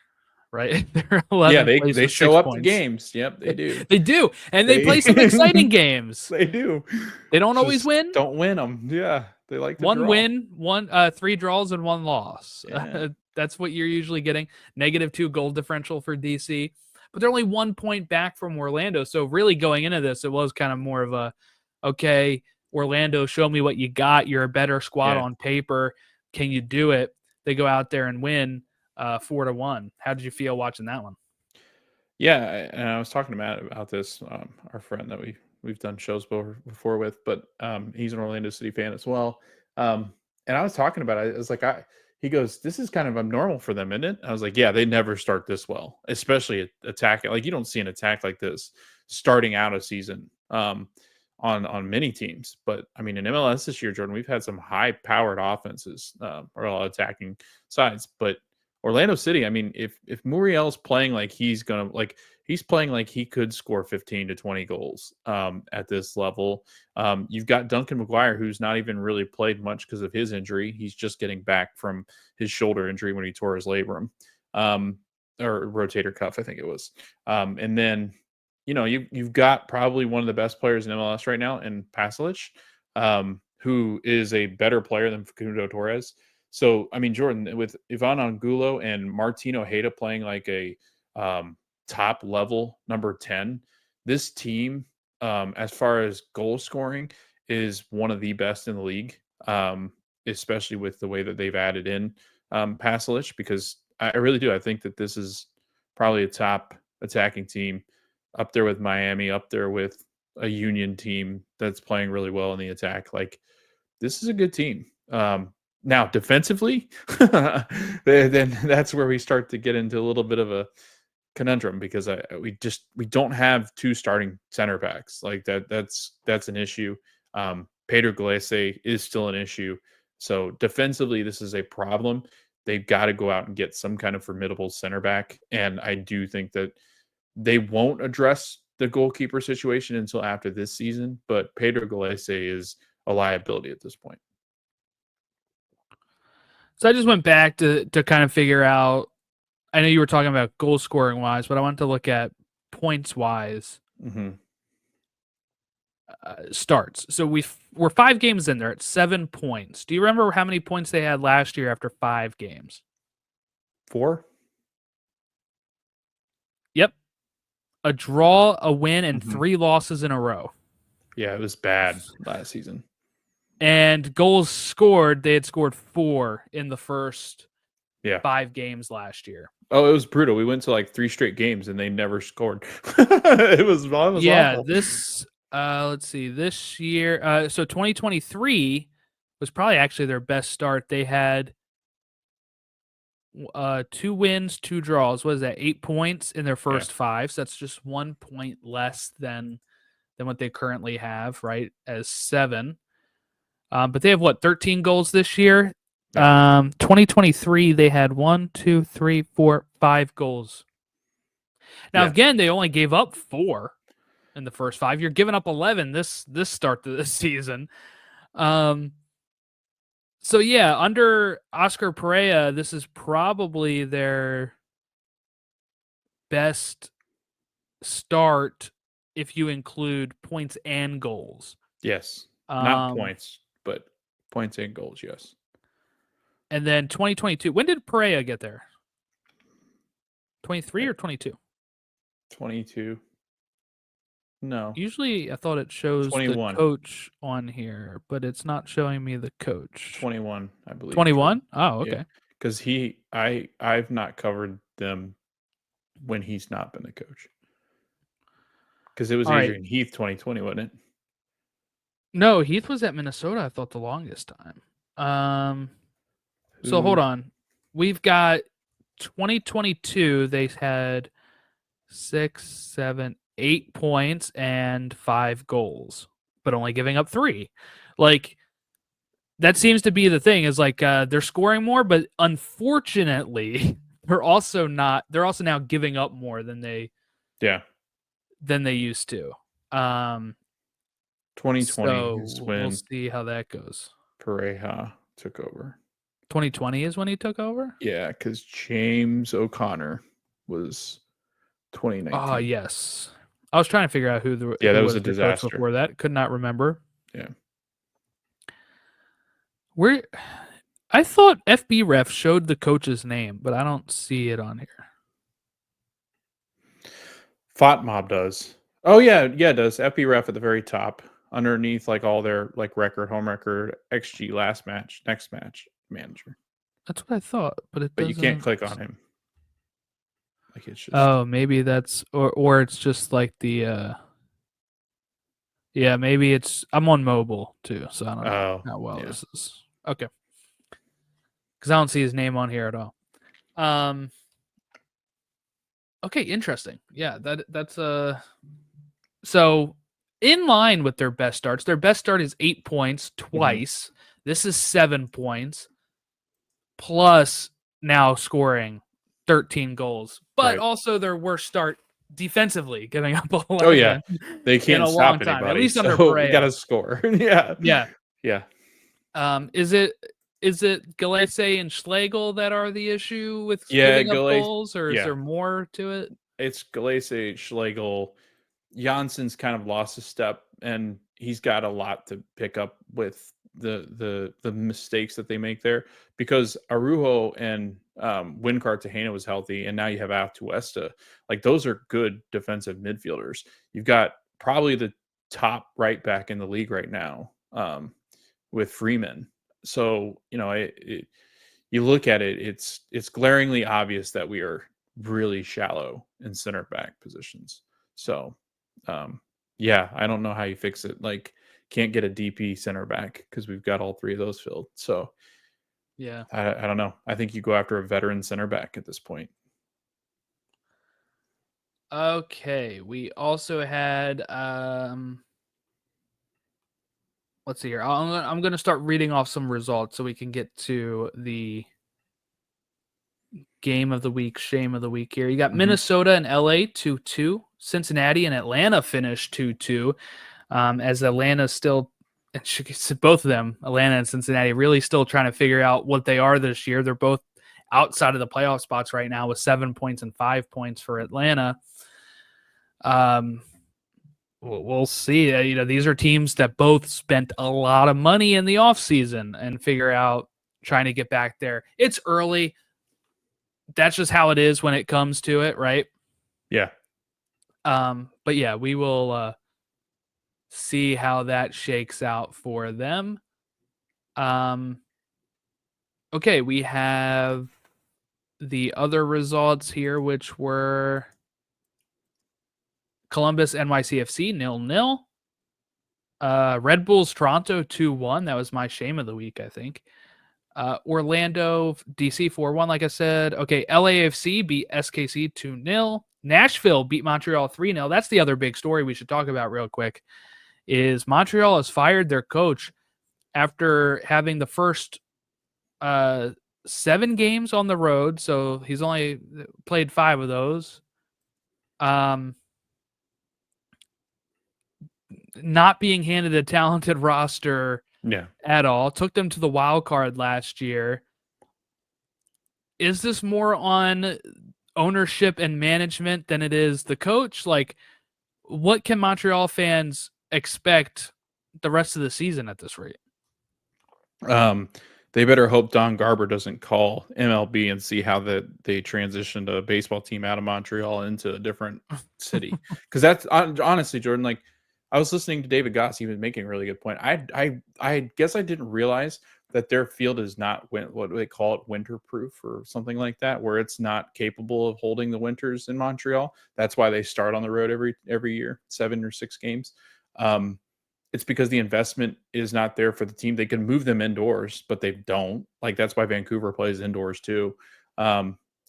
A: right?
B: They show up to games. Yep, they do.
A: They do, and they play some exciting games.
B: They do.
A: They don't always win.
B: Don't win them. Yeah, they like to
A: 1
B: draw.
A: win, 3 draws, and 1 loss.
B: Yeah.
A: That's what you're usually getting. -2 goal differential for DC, but they're only 1 point back from Orlando. So really going into this, it was kind of more of a, okay, Orlando, show me what you got. You're a better squad on paper. Can you do it? They go out there and win 4-1. How did you feel watching that one?
B: Yeah, and I was talking to Matt about this, our friend that we've done shows before with, but he's an Orlando City fan as well. And I was talking about it. It's like he goes, "This is kind of abnormal for them, isn't it?" I was like, "Yeah, they never start this well, especially attacking. Like you don't see an attack like this starting out a season on many teams. But I mean, in MLS this year, Jordan, we've had some high-powered offenses or attacking sides. But Orlando City, I mean, if Muriel's playing like he's playing like he could score 15 to 20 goals at this level. You've got Duncan McGuire, who's not even really played much because of his injury. He's just getting back from his shoulder injury when he tore his labrum or rotator cuff, I think it was. And then, you've got probably one of the best players in MLS right now in Pasalic, who is a better player than Facundo Torres. So, I mean, Jordan, with Ivan Angulo and Martin Ojeda playing like a top level number 10, this team, as far as goal scoring, is one of the best in the league, especially with the way that they've added in Pasalic, because I really do. I think that this is probably a top attacking team up there with Miami, up there with a Union team that's playing really well in the attack. Like, this is a good team. Now, defensively, then that's where we start to get into a little bit of a conundrum, because we don't have two starting center backs like that. That's an issue. Pedro Galese is still an issue. So defensively, this is a problem. They've got to go out and get some kind of formidable center back, and I do think that they won't address the goalkeeper situation until after this season. But Pedro Galese is a liability at this point.
A: So I just went back to kind of figure out. I know you were talking about goal scoring wise, but I wanted to look at points wise starts. So we're 5 games in there at 7 points. Do you remember how many points they had last year after 5 games?
B: 4.
A: Yep. A draw, a win, and 3 losses in a row.
B: Yeah, it was bad last season.
A: And goals scored, they had scored 4 in the first 5 games last year.
B: Oh, it was brutal. We went to like 3 straight games and they never scored. it was awful.
A: This let's see, this year, so 2023 was probably actually their best start. They had 2 wins, 2 draws. What is that? 8 points in their first 5. So that's just 1 point less than what they currently have, right? As 7. But they have 13 goals this year. 2023 they had 1, 2, 3, 4, 5 goals. Now again, they only gave up 4 in the first 5. You're giving up 11 this start to this season. So yeah, under Oscar Pereira, this is probably their best start if you include points and goals.
B: Yes. Not points, but points and goals, yes.
A: And then 2022. When did Pereira get there? 23 or 22?
B: 22. No.
A: Usually I thought it shows 21. The coach on here, but it's not showing me the coach.
B: 21, I believe.
A: 21? Oh, okay.
B: Because I've not covered them when he's not been the coach. Because it was Adrian Heath 2020, wasn't it?
A: No, Heath was at Minnesota, I thought, the longest time. So hold on. We've got 2022. They had 6, 7, 8 points and 5 goals, but only giving up 3. Like, that seems to be the thing, is like they're scoring more, but unfortunately, they're also now giving up more than they used to.
B: 2020 is when
A: we'll see how that goes.
B: Pereira took over.
A: 2020 is when he took over?
B: Yeah, because James O'Connor was 2019.
A: Oh, yes. I was trying to figure out who
B: that was a disaster
A: before that. Could not remember.
B: Yeah.
A: I thought FB Ref showed the coach's name, but I don't see it on here.
B: FOTMob does. Oh yeah, it does. FB Ref at the very top, underneath like all their like record, home record, XG, last match, next match, manager.
A: That's what I thought, but
B: you can't click on him. Like it's just.
A: Oh, maybe that's or it's just like the. Yeah, maybe it's. I'm on mobile too, so I don't know how well this is. Okay. because I don't see his name on here at all. Okay, interesting. Yeah, that's so in line with their best starts. Their best start is 8 points twice. This is 7 points plus now scoring 13 goals, but
B: Right.
A: also their worst start defensively, giving up 11
B: Oh yeah, they
A: in
B: can't
A: a
B: stop
A: long time, at
B: anybody.
A: least under
B: So we got
A: Perea.
B: to score. Yeah.
A: Yeah.
B: Yeah.
A: Is it Gillespie and Schlegel that are the issue with
B: Yeah.
A: giving up
B: Galace.
A: goals, or is
B: Yeah.
A: there more to it?
B: It's Galace, Schlegel. Janssen's kind of lost a step, and he's got a lot to pick up with the mistakes that they make there, because Arujo and Win Cartagena was healthy, and now you have Atuesta. Like, those are good defensive midfielders. You've got probably the top right back in the league right now, with Freeman. So you look at it, it's glaringly obvious that we are really shallow in center back positions. So yeah, I don't know how you fix it. Like, can't get a DP center back because we've got all three of those filled. So
A: Yeah.
B: I don't know. I think you go after a veteran center back at this point.
A: Okay. We also had let's see here. I'm going to start reading off some results so we can get to the game of the week, shame of the week here. You got Minnesota and LA 2-2. Cincinnati and Atlanta finished 2-2. As Atlanta still, both of them, Atlanta and Cincinnati, really still trying to figure out what they are this year. They're both outside of the playoff spots right now with 7 points and 5 points for Atlanta. We'll see. These are teams that both spent a lot of money in the offseason and figure out trying to get back there. It's early. That's just how it is when it comes to it, right?
B: Yeah.
A: But yeah, we will see how that shakes out for them. Okay, we have the other results here, which were Columbus NYCFC 0-0. Red Bulls Toronto 2-1. That was my shame of the week, I think. Orlando DC 4-1, like I said. Okay, LAFC beat SKC 2-0. Nashville beat Montreal 3-0. That's the other big story we should talk about real quick, is Montreal has fired their coach after having the first 7 games on the road. So he's only played 5 of those. Not being handed a talented roster at all. Took them to the wild card last year. Is this more on ownership and management than it is the coach? Like, what can Montreal fans expect the rest of the season at this rate?
B: They better hope Don Garber doesn't call MLB and see how they transitioned a baseball team out of Montreal into a different city. Because that's honestly, Jordan, like, I was listening to David Goss. He was making a really good point. I guess I didn't realize that their field is not what do they call it, winterproof or something like that, where it's not capable of holding the winters in Montreal. That's why they start on the road every year, 7 or 6 games. It's because the investment is not there for the team. They can move them indoors, but they don't. Like, that's why Vancouver plays indoors too,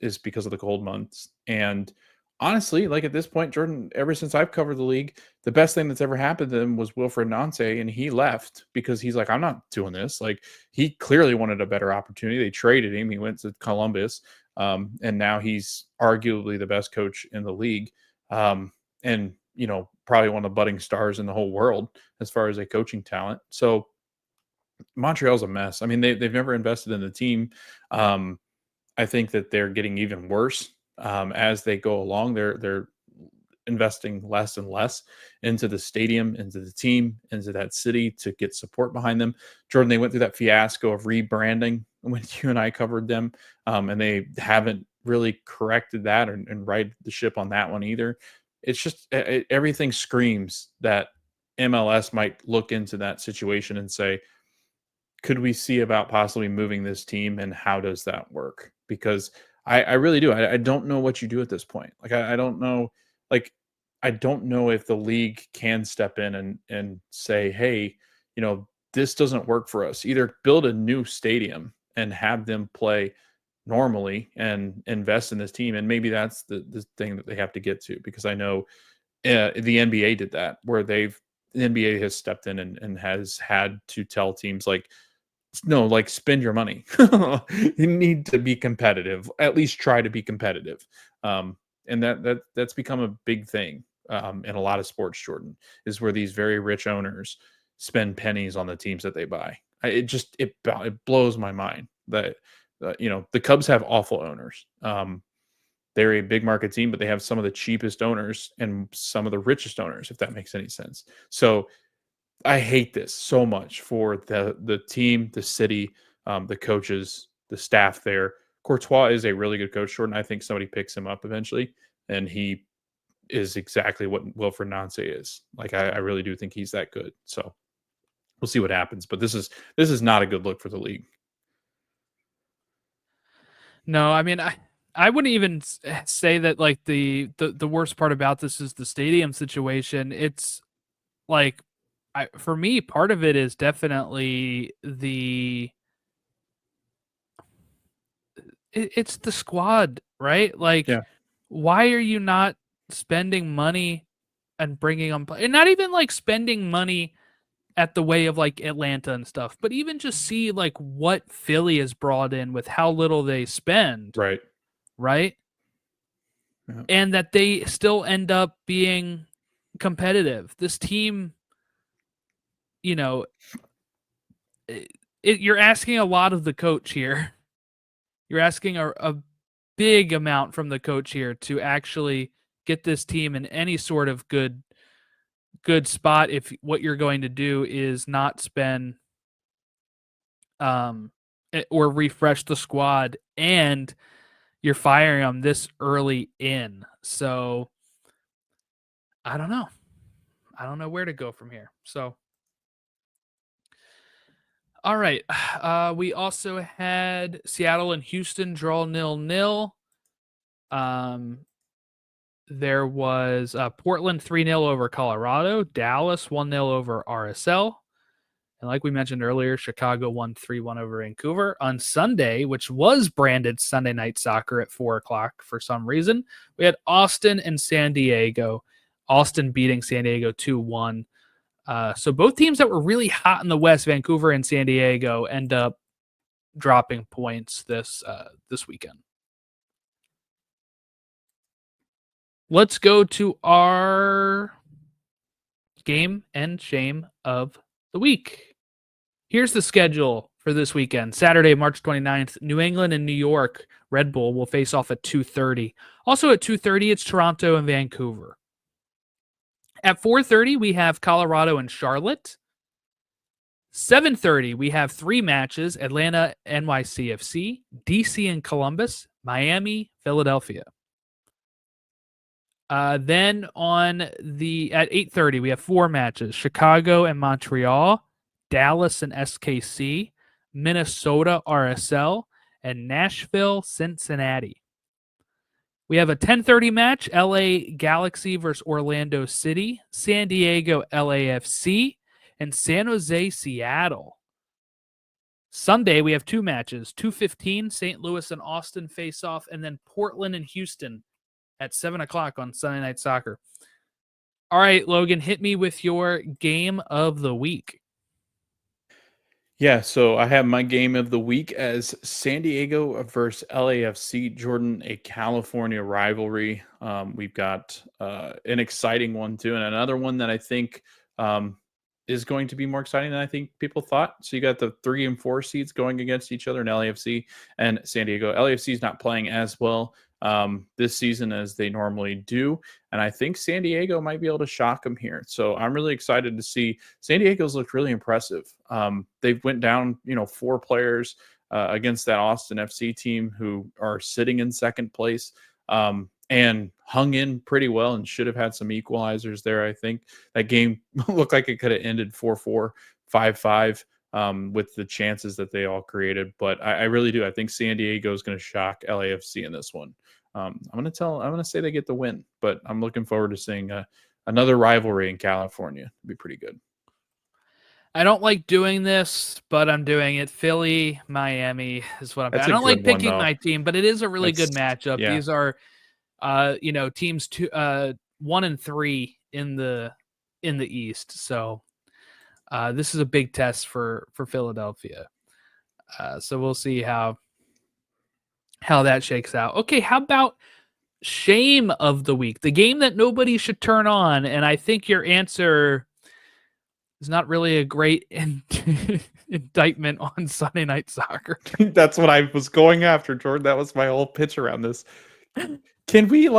B: is because of the cold months. And honestly, like, at this point, Jordan, ever since I've covered the league, the best thing that's ever happened to them was Wilfred Nance, and he left because he's like, I'm not doing this. Like, he clearly wanted a better opportunity. They traded him. He went to Columbus, and now he's arguably the best coach in the league. And probably one of the budding stars in the whole world as far as a coaching talent. So Montreal's a mess. I mean, they've never invested in the team. I think that they're getting even worse as they go along. They're investing less and less into the stadium, into the team, into that city to get support behind them. Jordan, they went through that fiasco of rebranding when you and I covered them, and they haven't really corrected that and righted the ship on that one either. It's just everything screams that MLS might look into that situation and say, could we see about possibly moving this team, and how does that work? Because I really do. I don't know what you do at this point. Like, I don't know. Like, I don't know if the league can step in and say, hey, this doesn't work for us. Either build a new stadium and have them play normally and invest in this team. And maybe that's the thing that they have to get to, because I know the NBA did that, where the NBA has stepped in and has had to tell teams like, no, like, spend your money. You need to be competitive. At least try to be competitive. And that's become a big thing in a lot of sports, Jordan, is where these very rich owners spend pennies on the teams that they buy. It blows my mind that the Cubs have awful owners. They're a big market team, but they have some of the cheapest owners and some of the richest owners, if that makes any sense. So I hate this so much for the team, the city, the coaches, the staff there. Courtois is a really good coach, Jordan. I think somebody picks him up eventually, and he is exactly what Wilfred Nance is. Like, I really do think he's that good. So we'll see what happens. But this is not a good look for the league.
A: No, I mean, I wouldn't even say that like the worst part about this is the stadium situation. It's like, for me, part of it is definitely it's the squad, right? Like,
B: Yeah.
A: why are you not spending money and bringing them, and not even like spending money at the way of like Atlanta and stuff, but even just see like what Philly has brought in with how little they spend,
B: Right.
A: right?
B: Yeah.
A: And that they still end up being competitive. This team, you know, you're asking a lot of the coach here. You're asking a big amount from the coach here to actually get this team in any sort of good spot if what you're going to do is not spend or refresh the squad, and you're firing them this early in. So I don't know. I don't know where to go from here. So all right. We also had Seattle and Houston draw 0-0. There was Portland 3-0 over Colorado, Dallas 1-0 over RSL. And like we mentioned earlier, Chicago won 3-1 over Vancouver. On Sunday, which was branded Sunday Night Soccer at 4 o'clock for some reason, we had Austin and San Diego. Austin beating San Diego 2-1. So both teams that were really hot in the West, Vancouver and San Diego, end up dropping points this weekend. Let's go to our game and shame of the week. Here's the schedule for this weekend. Saturday, March 29th, New England and New York Red Bull will face off at 2:30. Also at 2:30, it's Toronto and Vancouver. At 4:30, we have Colorado and Charlotte. 7:30, we have 3 matches: Atlanta, NYCFC, DC and Columbus, Miami, Philadelphia. Then at 8:30, we have 4 matches: Chicago and Montreal, Dallas and SKC, Minnesota RSL, and Nashville Cincinnati. We have a 10:30 match: LA Galaxy versus Orlando City, San Diego LAFC, and San Jose Seattle. Sunday, we have 2 matches: 2:15, St. Louis and Austin face off, and then Portland and Houston at 7 o'clock on Sunday Night Soccer. All right, Logan, hit me with your game of the week.
B: Yeah, so I have my game of the week as San Diego versus LAFC. Jordan, a California rivalry. We've got an exciting one too, and another one that I think is going to be more exciting than I think people thought. So you got the 3 and 4 seeds going against each other in LAFC and San Diego. LAFC is not playing as well this season as they normally do, and I think San Diego might be able to shock them here. So I'm really excited to see. San Diego's looked really impressive. They went down, 4 players against that Austin FC team, who are sitting in second place, and hung in pretty well and should have had some equalizers there. I think that game looked like it could have ended 4-4, 5-5 with the chances that they all created. But I really do. I think San Diego is going to shock LAFC in this one. I'm going to say they get the win, but I'm looking forward to seeing another rivalry in California. It'd be pretty good.
A: I don't like doing this, but I'm doing it. Philly, Miami is what I'm.
B: That's
A: I
B: a
A: don't like
B: good one,
A: picking
B: though.
A: my team, but it is a really good matchup.
B: Yeah.
A: These are, teams 1 and 3 in the East. So this is a big test for Philadelphia. So we'll see how that shakes out. Okay, how about shame of the week? The game that nobody should turn on, and I think your answer is not really a great indictment on Sunday Night Soccer.
B: That's what I was going after, Jordan. That was my whole pitch around this. Can we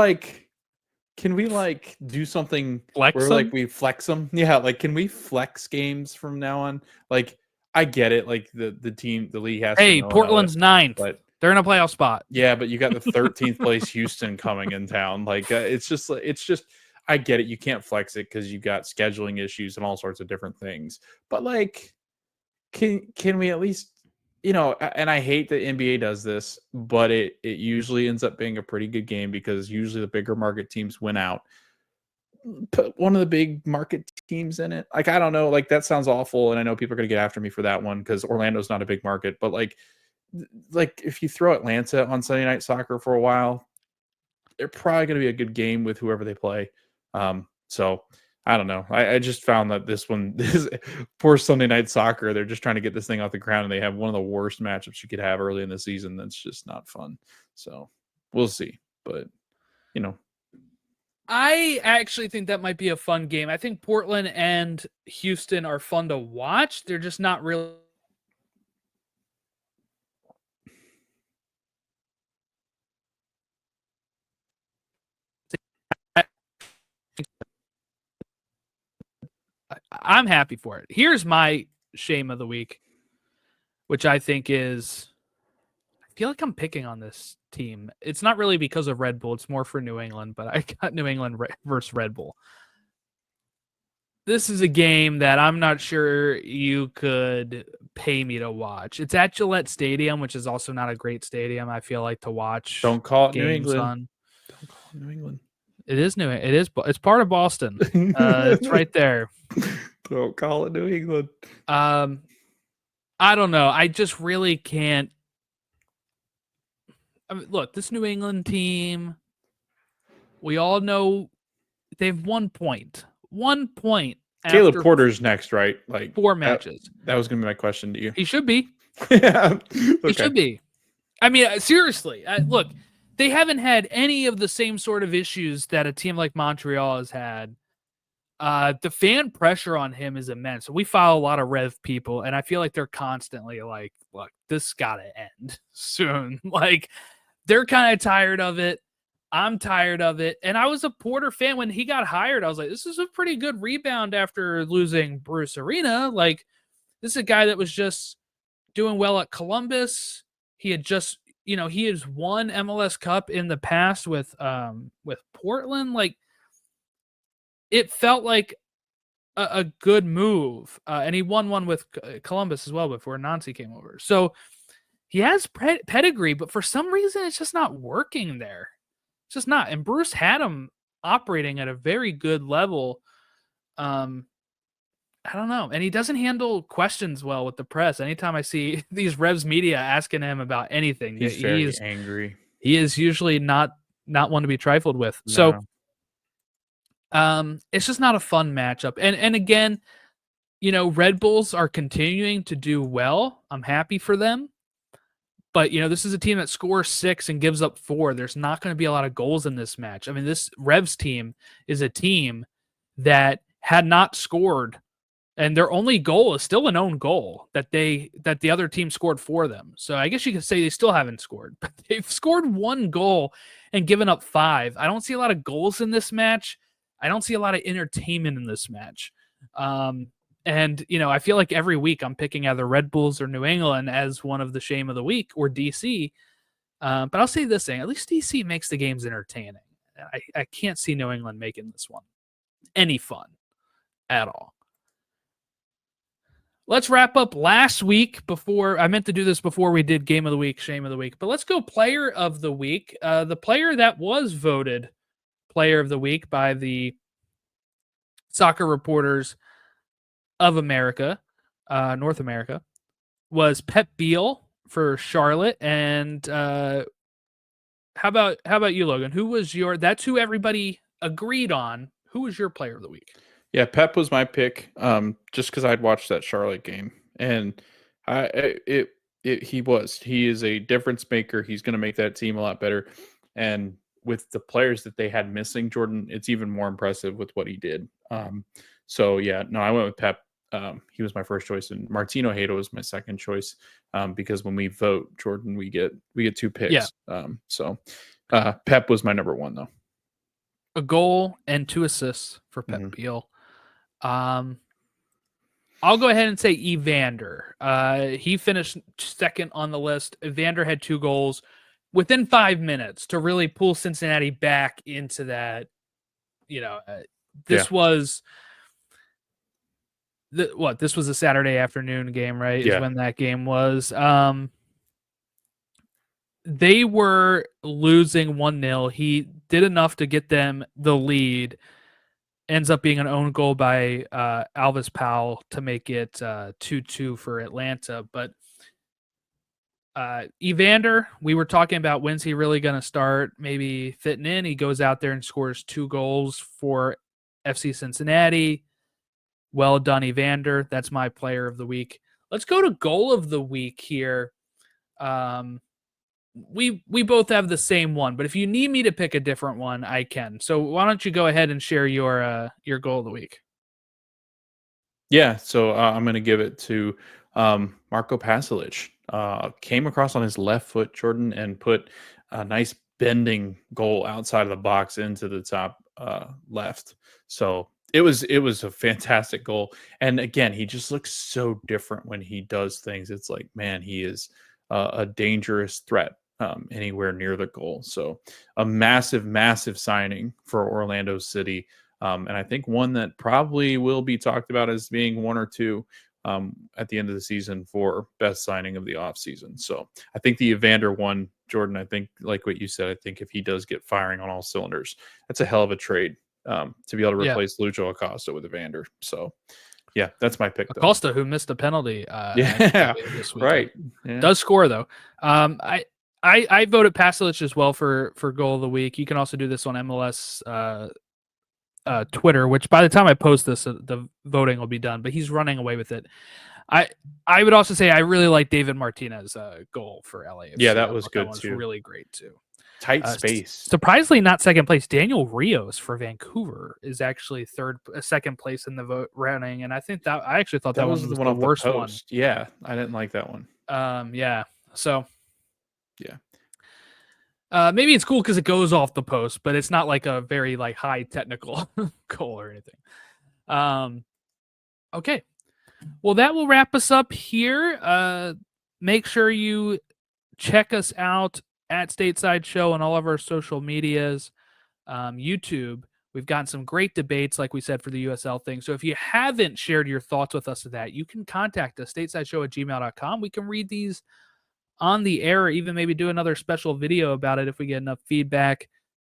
B: do something
A: Flex
B: where
A: them?
B: we flex them? Yeah, can we flex games from now on? I get it, the league has to
A: Hey,
B: know how to,
A: Portland's 9th.
B: but
A: They're in a playoff spot.
B: yeah, but you got the 13th place Houston coming in town. It's just I get it. You can't flex it because you got scheduling issues and all sorts of different things. But can we at least, and I hate that NBA does this, but it usually ends up being a pretty good game because usually the bigger market teams win out. Put one of the big market teams in it. I don't know. That sounds awful, and I know people are going to get after me for that one because Orlando's not a big market. But if you throw Atlanta on Sunday Night Soccer for a while, they're probably going to be a good game with whoever they play. So I don't know. I just found that this poor Sunday Night Soccer, they're just trying to get this thing off the ground, and they have one of the worst matchups you could have early in the season. That's just not fun. So we'll see. But
A: I actually think that might be a fun game. I think Portland and Houston are fun to watch. They're just not really. I'm happy for it. Here's my shame of the week, which I think is. I feel like I'm picking on this team. It's not really because of Red Bull. It's more for New England, but I got New England versus Red Bull. This is a game that I'm not sure you could pay me to watch. It's at Gillette Stadium, which is also not a great stadium, I feel like, to watch.
B: Don't call it New
A: games
B: England.
A: on.
B: Don't call it New England.
A: It is New. It is. It's part of Boston. It's right there.
B: Don't call it New England.
A: I don't know. I just really can't. I mean, look, this New England team. We all know they have 1 point. 1 point.
B: Caleb Porter's next, right?
A: 4 matches.
B: That was going to be my question to you.
A: He should be.
B: Yeah.
A: Okay. He should be. I mean, seriously. Look, they haven't had any of the same sort of issues that a team like Montreal has had. The fan pressure on him is immense. We follow a lot of Rev people, and I feel like they're constantly like, look, this got to end soon. They're kind of tired of it. I'm tired of it. And I was a Porter fan when he got hired. I was like, this is a pretty good rebound after losing Bruce Arena. This is a guy that was just doing well at Columbus. He had just, he has won MLS Cup in the past with Portland. It felt like a good move. And he won one with Columbus as well before Nancy came over. So he has pedigree, but for some reason, it's just not working there. It's just not. And Bruce had him operating at a very good level. I don't know. And he doesn't handle questions well with the press. Anytime I see these Revs media asking him about anything,
B: he's very angry.
A: He is usually not one to be trifled with. No. So it's just not a fun matchup. And again, Red Bulls are continuing to do well. I'm happy for them. But, this is a team that scores 6 and gives up 4. There's not going to be a lot of goals in this match. I mean, this Revs team is a team that had not scored, and their only goal is still an own goal that the other team scored for them. So I guess you could say they still haven't scored, but they've scored 1 goal and given up 5. I don't see a lot of goals in this match. I don't see a lot of entertainment in this match. And, I feel like every week I'm picking either Red Bulls or New England as one of the shame of the week, or DC. But I'll say this thing, at least DC makes the games entertaining. I can't see New England making this one any fun at all. Let's wrap up last week I meant to do this before we did game of the week, shame of the week. But let's go player of the week. The player that was voted player of the week by the Soccer Reporters of America North America, was Pep Beal for Charlotte. And how about you, Logan? Who was your? That's who everybody agreed on. Who was your player of the week?
B: Yeah, Pep was my pick, just because I'd watched that Charlotte game, and he is a difference maker. He's going to make that team a lot better, and with the players that they had missing, Jordan, it's even more impressive with what he did. So yeah, no, I went with Pep. He was my first choice, and Martino Haydo was my second choice, because when we vote, Jordan, we get two
A: Yeah,
B: picks. So Pep was my number one though.
A: a goal and 2 assists for Pep
B: Mhm.
A: Beal. I'll go ahead and say Evander. He finished second on the list. Evander had 2 goals within 5 minutes to really pull Cincinnati back into that. You know, this
B: Yeah.
A: was this was a Saturday afternoon game, right? Is
B: Yeah.
A: when that game was. They were losing 1-0. He did enough to get them the lead. Ends up being an own goal by Alvis Powell to make it 2-2 for Atlanta. But Evander, we were talking about when's he really going to start maybe fitting in. He goes out there and scores 2 goals for FC Cincinnati. Well done, Evander. That's my player of the week. Let's go to goal of the week here. We both have the same one, but if you need me to pick a different one, I can. So why don't you go ahead and share your goal of the week?
B: Yeah, so I'm going to give it to Marco Pasalic. Came across on his left foot, Jordan, and put a nice bending goal outside of the box into the top left. So it was a fantastic goal. And again, he just looks so different when he does things. It's like, man, he is a dangerous threat anywhere near the goal. So a massive, massive signing for Orlando City. And I think one that probably will be talked about as being one or two at the end of the season for best signing of the offseason. So I think the Evander one, Jordan, I think, like what you said, I think if he does get firing on all cylinders, that's a hell of a trade to be able to
A: Yeah.
B: replace Lucho Acosta with Evander. So, yeah, that's my pick, though.
A: Acosta, who missed a penalty
B: Yeah,
A: this weekend.
B: right. Yeah.
A: Does score, though. I voted Pasalic as well for goal of the week. You can also do this on MLS Twitter, which by the time I post this, the voting will be done. But he's running away with it. I would also say I really like David Martinez' goal for LAFC.
B: Yeah, that was good
A: that was
B: too.
A: really great too.
B: Tight space.
A: Surprisingly, not second place. Daniel Rios for Vancouver is actually second place in the vote running, and I think that I actually thought that
B: was
A: one
B: the
A: was
B: one
A: the
B: off
A: worst
B: the
A: one.
B: post. Yeah, I didn't like that one.
A: Yeah. So
B: Yeah.
A: maybe it's cool because it goes off the post, but it's not like a very like high technical goal or anything. Okay. Well, that will wrap us up here. Make sure you check us out at Stateside Show on all of our social medias, YouTube. We've gotten some great debates, like we said, for the USL thing. So if you haven't shared your thoughts with us of that, you can contact us, statesideshow@gmail.com. We can read these on the air, or even maybe do another special video about it if we get enough feedback.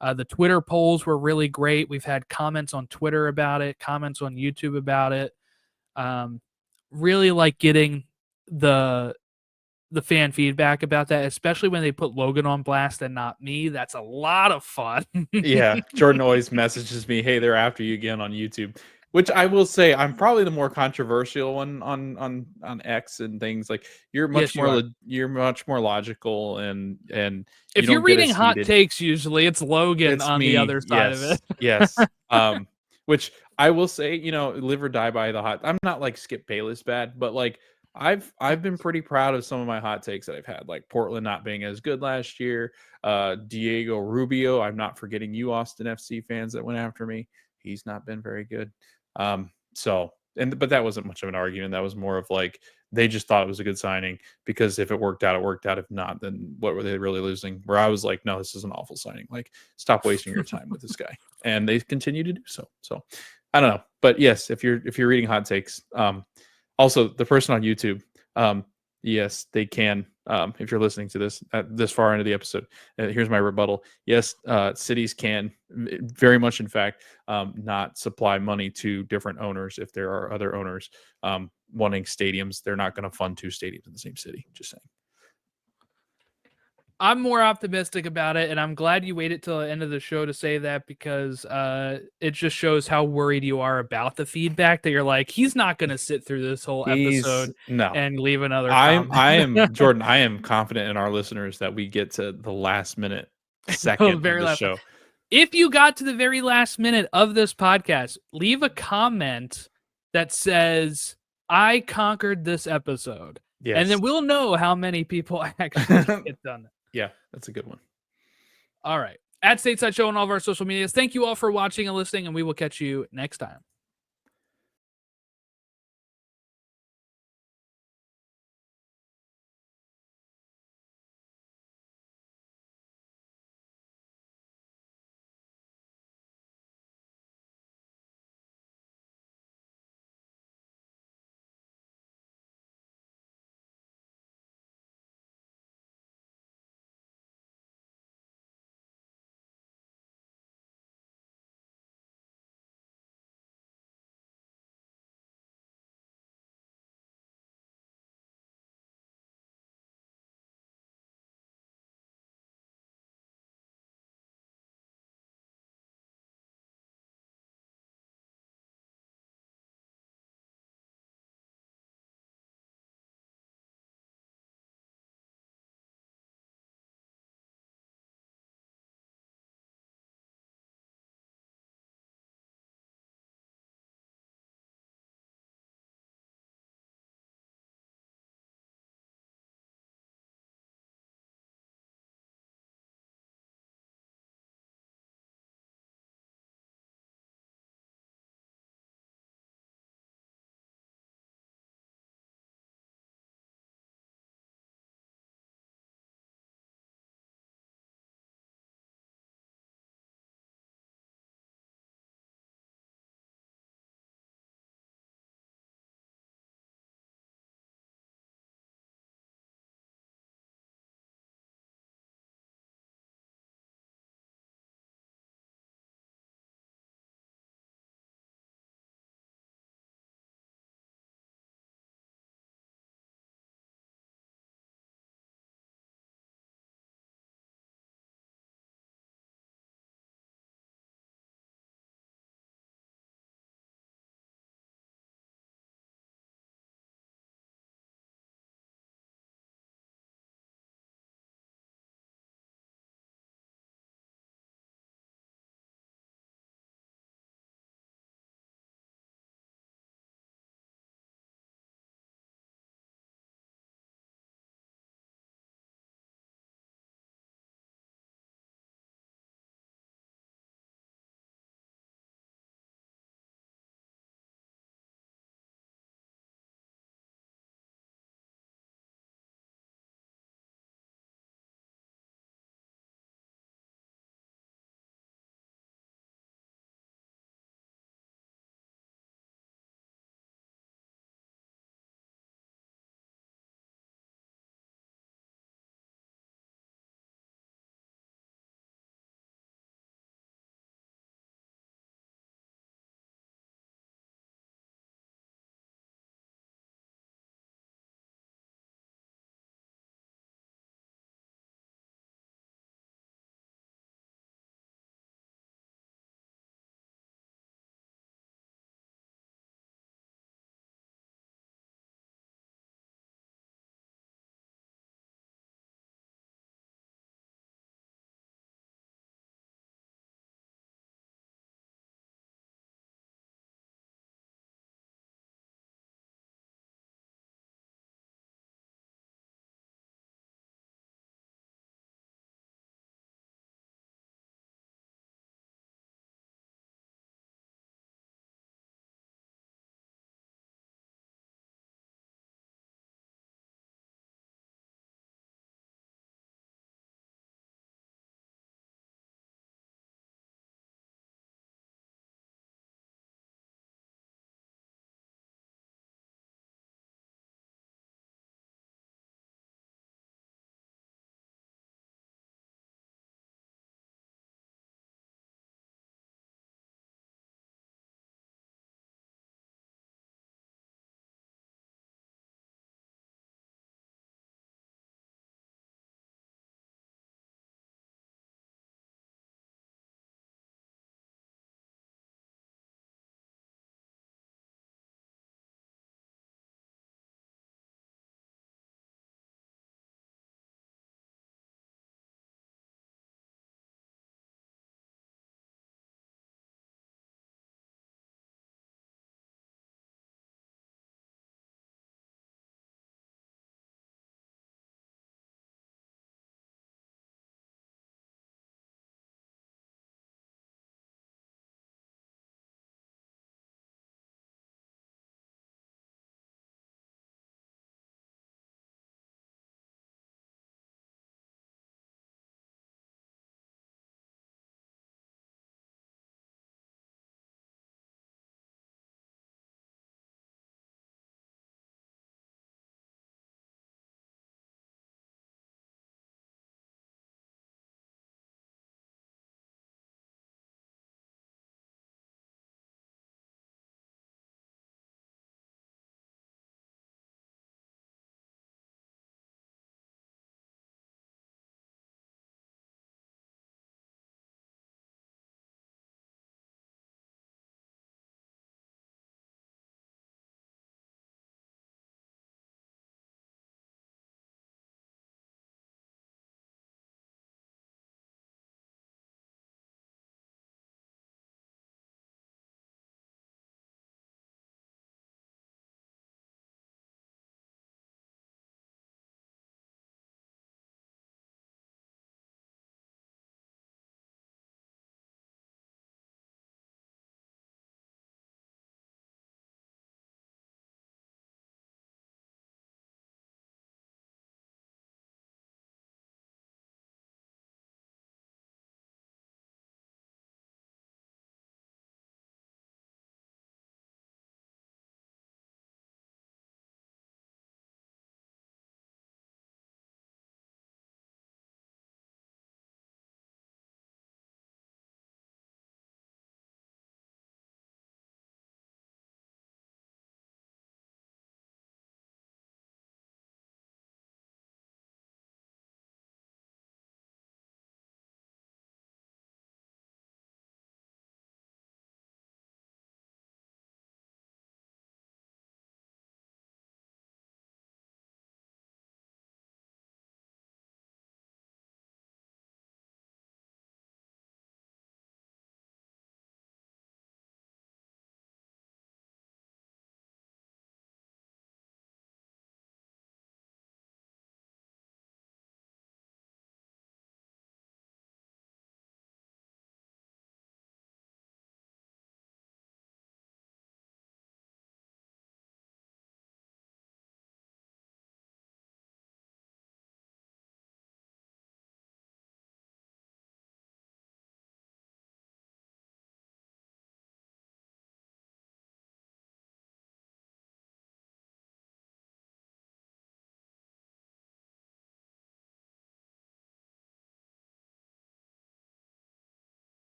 A: The Twitter polls were really great. We've had comments on Twitter about it, comments on YouTube about it. Really like getting the fan feedback about that, especially when they put Logan on blast and not me. That's a lot of fun.
B: Yeah, Jordan always messages me, "Hey, they're after you again on YouTube," which I will say I'm probably the more controversial one on X and things. Like you're much
A: Yes, you are.
B: you're much more logical and you
A: If you're
B: don't get
A: reading
B: as
A: hot
B: heated.
A: takes, usually it's Logan
B: It's
A: on the
B: me.
A: other side of
B: Yes.
A: it.
B: Yes. Which I will say, live or die by the hot. I'm not like Skip Bayless bad, but like I've been pretty proud of some of my hot takes that I've had, like Portland not being as good last year. Diego Rubio. I'm not forgetting you, Austin FC fans that went after me. He's not been very good. But that wasn't much of an argument. That was more of like they just thought it was a good signing because if it worked out, it worked out. If not, then what were they really losing? Where I was like, no, this is an awful signing. Like, stop wasting your time with this guy. And they continue to do so. So I don't know. But yes, if you're reading hot takes, also the person on YouTube, yes, they can. If you're listening to this this far into the episode, here's my rebuttal. Yes, cities can very much, in fact, not supply money to different owners if there are other owners. wanting stadiums. They're not going to fund 2 stadiums in the same city. Just saying.
A: I'm more optimistic about it, and I'm glad you waited till the end of the show to say that, because it just shows how worried you are about the feedback, that you're like, he's not going to sit through this whole episode and leave another comment.
B: I am Jordan. I am confident in our listeners that we get to the last minute second of the show.
A: If you got to the very last minute of this podcast, leave a comment that says, I conquered this episode. Yes. And then we'll know how many people actually get done.
B: Yeah, that's a good one.
A: All right. At Stateside Show on all of our social medias. Thank you all for watching and listening, and we will catch you next time.